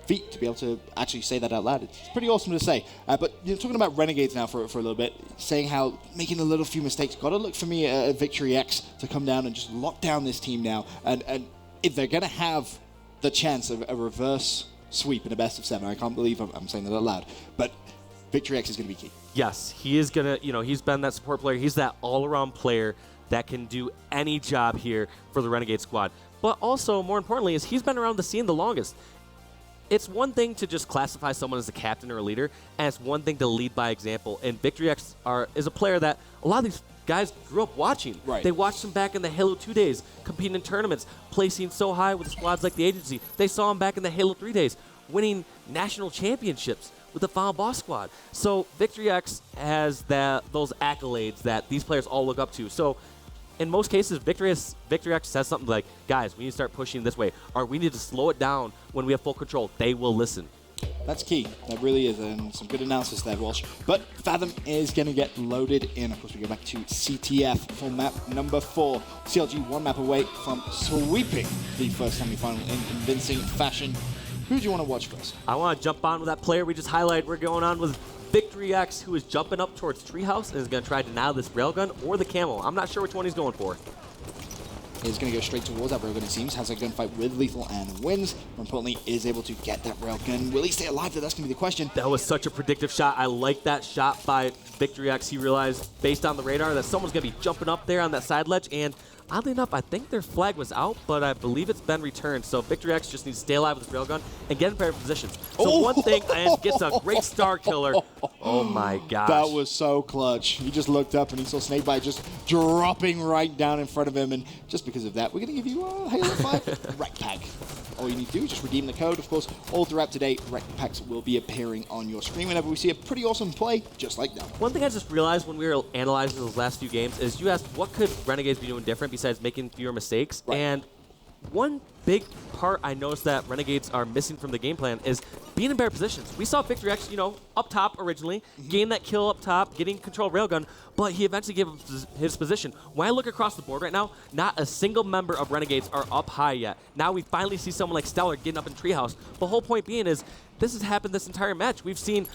Speaker 1: feat to be able to actually say that out loud. It's pretty awesome to say. But talking about Renegades now for a little bit, saying how making a little few mistakes. Got to look for me at Victory X to come down and just lock down this team now. And if they're going to have the chance of a reverse sweep in a best of 7, I can't believe I'm saying that out loud, but Victory X is going to be key.
Speaker 2: Yes, he is going to, he's been that support player. He's that all-around player that can do any job here for the Renegade squad. But also, more importantly, is he's been around the scene the longest. It's one thing to just classify someone as a captain or a leader, and it's one thing to lead by example. And Victory X is a player that a lot of these guys grew up watching. They watched him back in the Halo 2 days, competing in tournaments, placing so high with squads like the Agency. They saw him back in the Halo 3 days, winning national championships with the Final Boss squad. So Victory X has those accolades that these players all look up to. So in most cases, Victory X says something like, guys, we need to start pushing this way, or we need to slow it down when we have full control. They will listen.
Speaker 1: That's key. That really is, and some good analysis there, Walsh. But Fathom is going to get loaded in. Of course, we go back to CTF for map number 4. CLG 1 map away from sweeping the first semi-final in convincing fashion. Who do you want to watch first?
Speaker 2: I want to jump on with that player we just highlighted. We're going on with Victory X, who is jumping up towards Treehouse and is going to try to deny this railgun or the camo. I'm not sure which one he's going for.
Speaker 1: Is going to go straight towards that railgun, it seems. Has a gunfight with Lethal and wins. More importantly, is able to get that railgun. Will he stay alive, though? That's going to be the question.
Speaker 2: That was such a predictive shot. I like that shot by Victory X. He realized, based on the radar, that someone's going to be jumping up there on that side ledge. And oddly enough, I think their flag was out, but I believe it's been returned. So Victory X just needs to stay alive with his railgun and get in paired positions. So one thing, and gets a great star killer. Oh my gosh.
Speaker 1: That was so clutch. He just looked up and he saw Snakebite just dropping right down in front of him. And just because of that, we're going to give you a Halo 5 Rec Pack. All you need to do is just redeem the code. Of course, all throughout today, Rec Packs will be appearing on your screen whenever we see a pretty awesome play just like that.
Speaker 2: One thing I just realized when we were analyzing those last few games is you asked what could Renegades be doing different besides making fewer mistakes.
Speaker 1: Right.
Speaker 2: And one big part I noticed that Renegades are missing from the game plan is being in better positions. We saw Victory X, you know, up top originally, gain that kill up top, getting control of railgun, but he eventually gave up his position. When I look across the board right now, not a single member of Renegades are up high yet. Now we finally see someone like Stellar getting up in Treehouse. The whole point being is this has happened this entire match. We've seen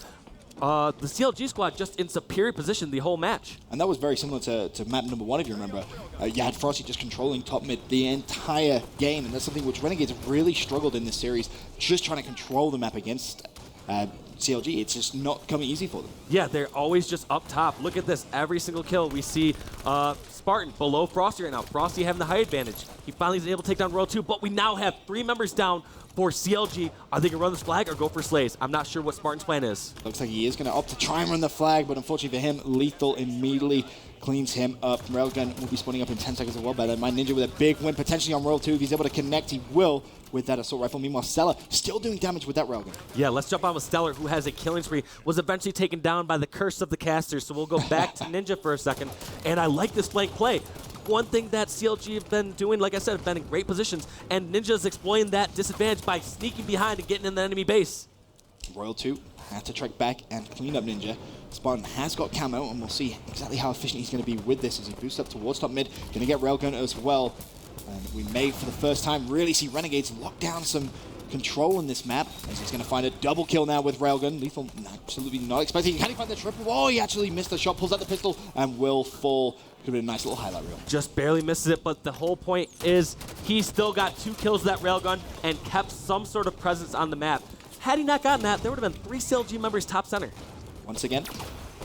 Speaker 2: the CLG squad just in superior position the whole match.
Speaker 1: And that was very similar to map number 1, if you remember. You had Frosty just controlling top mid the entire game, and that's something which Renegades have really struggled in this series, just trying to control the map against CLG. It's just not coming easy for them.
Speaker 2: Yeah, they're always just up top. Look at this. Every single kill we see Spartan below Frosty right now. Frosty having the height advantage. He finally is able to take down Royal 2, but we now have 3 members down for CLG. Are they going to run this flag or go for Slays? I'm not sure what Spartan's plan is.
Speaker 1: Looks like he is going to opt to try and run the flag, but unfortunately for him, Lethal immediately cleans him up. Railgun will be spawning up in 10 seconds as well. But my Ninja with a big win potentially on Royal 2. If he's able to connect, he will with that assault rifle. Meanwhile, Stella still doing damage with that railgun.
Speaker 2: Yeah, let's jump on with Stellar, who has a killing spree, was eventually taken down by the curse of the casters. So we'll go back to Ninja for a second. And I like this flank play. One thing that CLG have been doing, like I said, have been in great positions, and Ninja's exploiting that disadvantage by sneaking behind and getting in the enemy base.
Speaker 1: Royal 2 had to trek back and clean up Ninja. Spartan has got camo, and we'll see exactly how efficient he's going to be with this as he boosts up towards top mid. Going to get railgun as well. And we may, for the first time, really see Renegades lock down some control in this map, as he's going to find a double kill now with railgun. Lethal absolutely not expecting. Can he find the triple? Oh, he actually missed the shot, pulls out the pistol, and will fall. Could have been a nice little highlight reel.
Speaker 2: Just barely misses it, but the whole point is he still got 2 kills with that railgun and kept some sort of presence on the map. Had he not gotten that, there would have been 3 CLG members top center.
Speaker 1: Once again,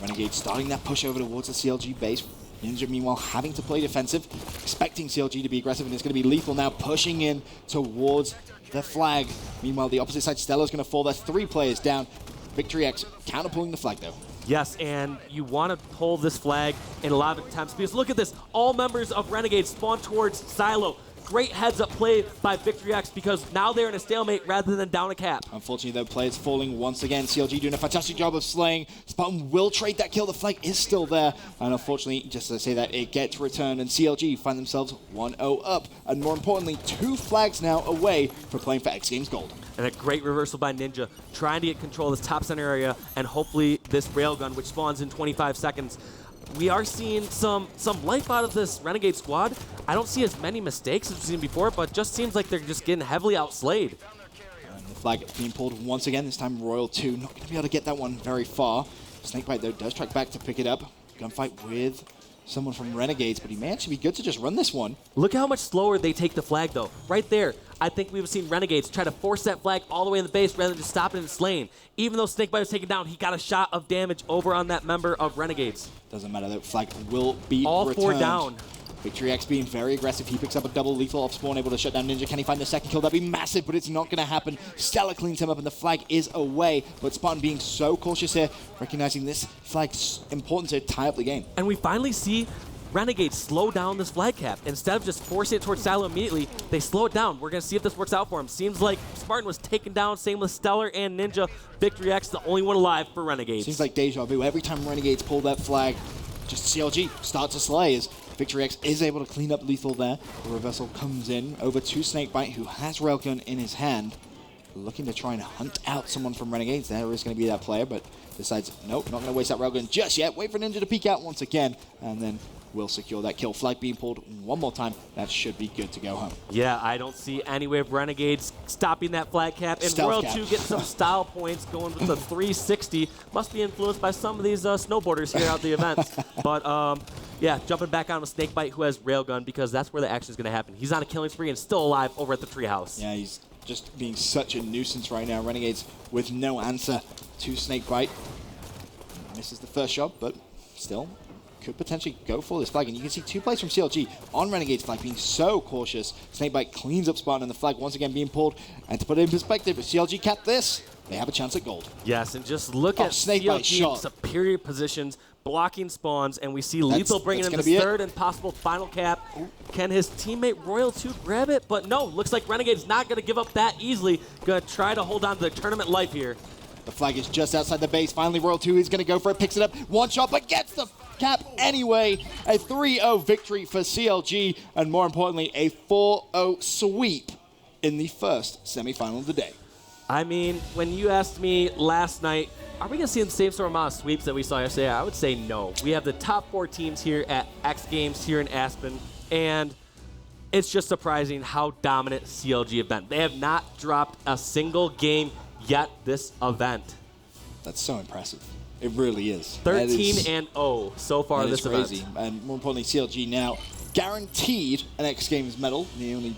Speaker 1: Renegades starting that push over towards the CLG base. Ninja, meanwhile, having to play defensive, expecting CLG to be aggressive, and it's going to be Lethal now pushing in towards the flag. Meanwhile, the opposite side, Stella's going to fall. That's 3 players down. Victory X counter-pulling the flag, though.
Speaker 2: Yes, and you want to pull this flag in a lot of attempts, because look at this. All members of Renegades spawn towards Silo. Great heads-up play by Victory X, because now they're in a stalemate rather than down a cap.
Speaker 1: Unfortunately, though, players falling once again. CLG doing a fantastic job of slaying. Spartan will trade that kill. The flag is still there. And unfortunately, just to say that, it gets returned. And CLG find themselves 1-0 up. And more importantly, 2 flags now away for playing for X Games Gold.
Speaker 2: And a great reversal by Ninja, trying to get control of this top center area, and hopefully this railgun, which spawns in 25 seconds. We are seeing some life out of this Renegade squad. I don't see as many mistakes as we've seen before, but just seems like they're just getting heavily outslayed.
Speaker 1: And the flag being pulled once again, this time Royal 2. Not going to be able to get that one very far. Snakebite, though, does track back to pick it up. Gunfight with someone from Renegades, but he may actually be good to just run this one.
Speaker 2: Look how much slower they take the flag, though. Right there, I think we've seen Renegades try to force that flag all the way in the base rather than just stopping it and slaying. Even though Snakebite was taken down, he got a shot of damage over on that member of Renegades.
Speaker 1: Doesn't matter, that flag will be
Speaker 2: all
Speaker 1: returned.
Speaker 2: 4 down.
Speaker 1: Victory X being very aggressive. He picks up a double lethal off spawn, able to shut down Ninja. Can he find the second kill? That'd be massive, but it's not going to happen. Stella cleans him up, and the flag is away. But Spartan being so cautious here, recognizing this flag's important to tie up the game.
Speaker 2: And we finally see Renegades slow down this flag cap. Instead of just forcing it towards Silo immediately, they slow it down. We're going to see if this works out for him. Seems like Spartan was taken down, same with Stellar and Ninja. Victory X, the only one alive for Renegades.
Speaker 1: Seems like deja vu. Every time Renegades pull that flag, just CLG starts to slay as Victory X is able to clean up Lethal there. The reversal comes in over to Snakebite, who has Railgun in his hand. Looking to try and hunt out someone from Renegades. There is going to be that player, but decides, nope, not going to waste that Railgun just yet. Wait for Ninja to peek out once again, and then will secure that kill. Flag being pulled one more time. That should be good to go home.
Speaker 2: Yeah, I don't see any way of Renegades stopping that flag cap. And
Speaker 1: Stealth
Speaker 2: Royal
Speaker 1: cap.
Speaker 2: 2 gets some style points going with the 360. Must be influenced by some of these snowboarders here at the events. But yeah, jumping back on with Snakebite, who has Railgun, because that's where the action is going to happen. He's on a killing spree and still alive over at the treehouse.
Speaker 1: Yeah, he's just being such a nuisance right now. Renegades with no answer to Snakebite. Misses the first shot, but still could potentially go for this flag. And you can see 2 plays from CLG on Renegade's flag being so cautious. Snakebite cleans up Spartan and the flag once again being pulled. And to put it in perspective, if CLG cap this, they have a chance at gold.
Speaker 2: Yes, and just look at
Speaker 1: Snakebite
Speaker 2: CLG in
Speaker 1: shot.
Speaker 2: superior positions, blocking spawns, and we see Lethal bringing in
Speaker 1: gonna
Speaker 2: the
Speaker 1: be it.
Speaker 2: third and possible final cap. Can his teammate Royal 2 grab it? But no, looks like Renegade's not going to give up that easily. Going to try to hold on to the tournament life here.
Speaker 1: The flag is just outside the base. Finally, Royal 2 is going to go for it, picks it up, one shot, but gets the cap anyway. A 3-0 victory for CLG, and more importantly, a 4-0 sweep in the first semifinal of the day.
Speaker 2: I mean, when you asked me last night, are we going to see the same sort of amount of sweeps that we saw yesterday? I would say no. We have the top 4 teams here at X Games here in Aspen, and it's just surprising how dominant CLG have been. They have not dropped a single game yet this event.
Speaker 1: That's so impressive. It really is.
Speaker 2: 13-0 so far this event.
Speaker 1: Crazy. And more importantly, CLG now guaranteed an X Games medal. The only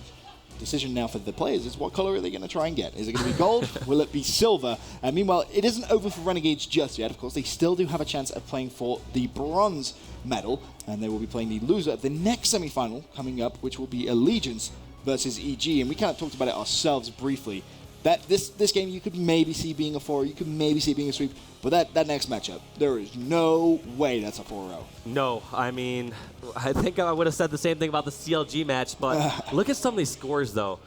Speaker 1: decision now for the players is what color are they going to try and get? Is it going to be gold? Will it be silver? And meanwhile, it isn't over for Renegades just yet. Of course, they still do have a chance of playing for the bronze medal, and they will be playing the loser of the next semifinal coming up, which will be Allegiance versus EG. And we kind of talked about it ourselves briefly. That this game you could maybe see being a 4, you could maybe see it being a sweep, but that next matchup, there is no way that's a 4-0.
Speaker 2: No, I mean, I think I would have said the same thing about the CLG match, but look at some of these scores, though.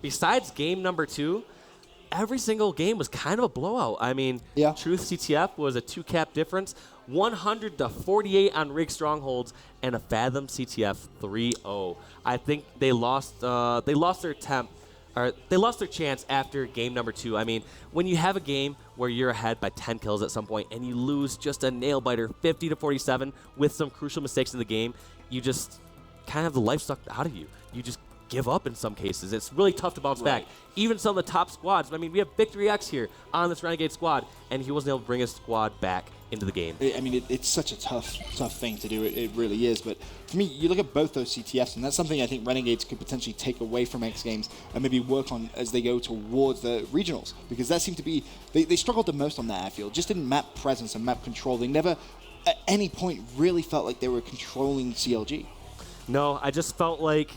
Speaker 2: Besides game number 2, every single game was kind of a blowout. I mean,
Speaker 1: yeah.
Speaker 2: Truth CTF was a 2-cap difference, 100-48 on Rig Strongholds, and a Fathom CTF 3-0. I think they lost their temp. They lost their chance after game number 2. I mean, when you have a game where you're ahead by 10 kills at some point and you lose just a nail-biter 50-47 with some crucial mistakes in the game, you just kind of have the life sucked out of you. You just give up in some cases. It's really tough to bounce back. Even some of the top squads. I mean, we have Victory X here on this Renegade squad, and he wasn't able to bring his squad back into the game.
Speaker 1: I mean, it's such a tough thing to do. It really is. But for me, you look at both those CTFs, and that's something I think Renegades could potentially take away from X Games and maybe work on as they go towards the regionals. Because that seemed to be, they struggled the most on that, I feel. Just in map presence and map control. They never, at any point, really felt like they were controlling CLG.
Speaker 2: No, I just felt like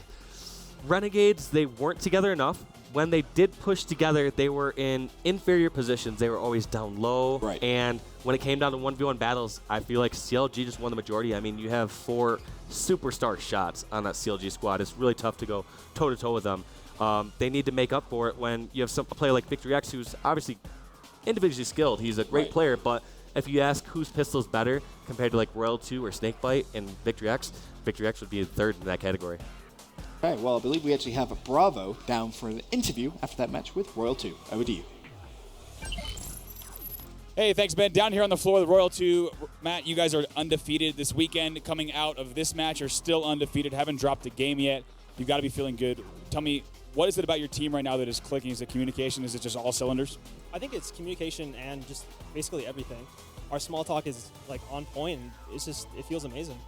Speaker 2: Renegades, they weren't together enough. When they did push together, they were in inferior positions. They were always down low.
Speaker 1: Right.
Speaker 2: And when it came down to 1v1 battles, I feel like CLG just won the majority. I mean, you have 4 superstar shots on that CLG squad. It's really tough to go toe-to-toe with them. They need to make up for it when you have a player like Victory X, who's obviously individually skilled. He's a great player, but if you ask whose pistol is better compared to like Royal 2 or Snakebite and Victory X would be third in that category.
Speaker 1: Okay, well, I believe we actually have a Bravo down for an interview after that match with Royal 2. Over to you.
Speaker 7: Hey, thanks, Ben. Down here on the floor, the Royal 2. Matt, you guys are undefeated this weekend. Coming out of this match, you're still undefeated. Haven't dropped a game yet. You've got to be feeling good. Tell me, what is it about your team right now that is clicking? Is it communication? Is it just all cylinders?
Speaker 8: I think it's communication and just basically everything. Our small talk is like on point, and it feels amazing.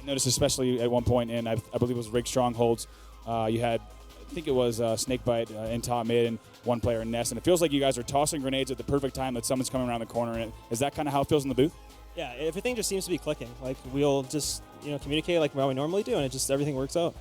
Speaker 7: I noticed especially at one point, and I believe it was Rig Strongholds, you had, I think it was Snakebite in top mid and one player in Nest, and it feels like you guys are tossing grenades at the perfect time that someone's coming around the corner. And is that kind of how it feels in the booth?
Speaker 8: Yeah, everything just seems to be clicking. Like we'll just communicate like how we normally do, and it just everything works out.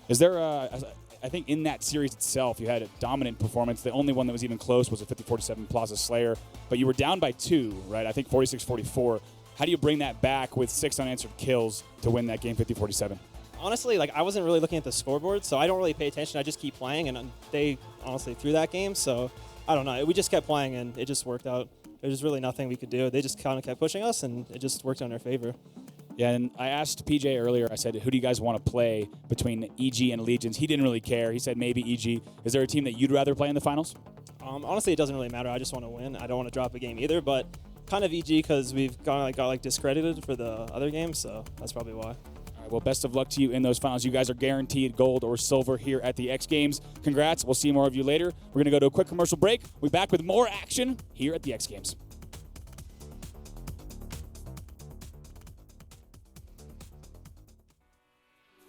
Speaker 7: Is there I think in that series itself, you had a dominant performance. The only one that was even close was a 50-47 Plaza Slayer, but you were down by 2, right? I think 46-44. How do you bring that back with 6 unanswered kills to win that game 50-47?
Speaker 8: Honestly, like I wasn't really looking at the scoreboard, so I don't really pay attention. I just keep playing, and they honestly threw that game, so I don't know. We just kept playing, and it just worked out. There was really nothing we could do. They just kind of kept pushing us, and it just worked in our favor.
Speaker 7: Yeah, and I asked PJ earlier, I said, who do you guys want to play between EG and Allegiance? He didn't really care. He said maybe EG. Is there a team that you'd rather play in the finals?
Speaker 8: Honestly, it doesn't really matter. I just want to win. I don't want to drop a game either, but kind of EG because we've got discredited for the other game, so that's probably why.
Speaker 7: All Well, best of luck to you in those finals. You guys are guaranteed gold or silver here at the X Games. Congrats. We'll see more of you later. We're going to go to a quick commercial break. We'll be back with more action here at the X Games.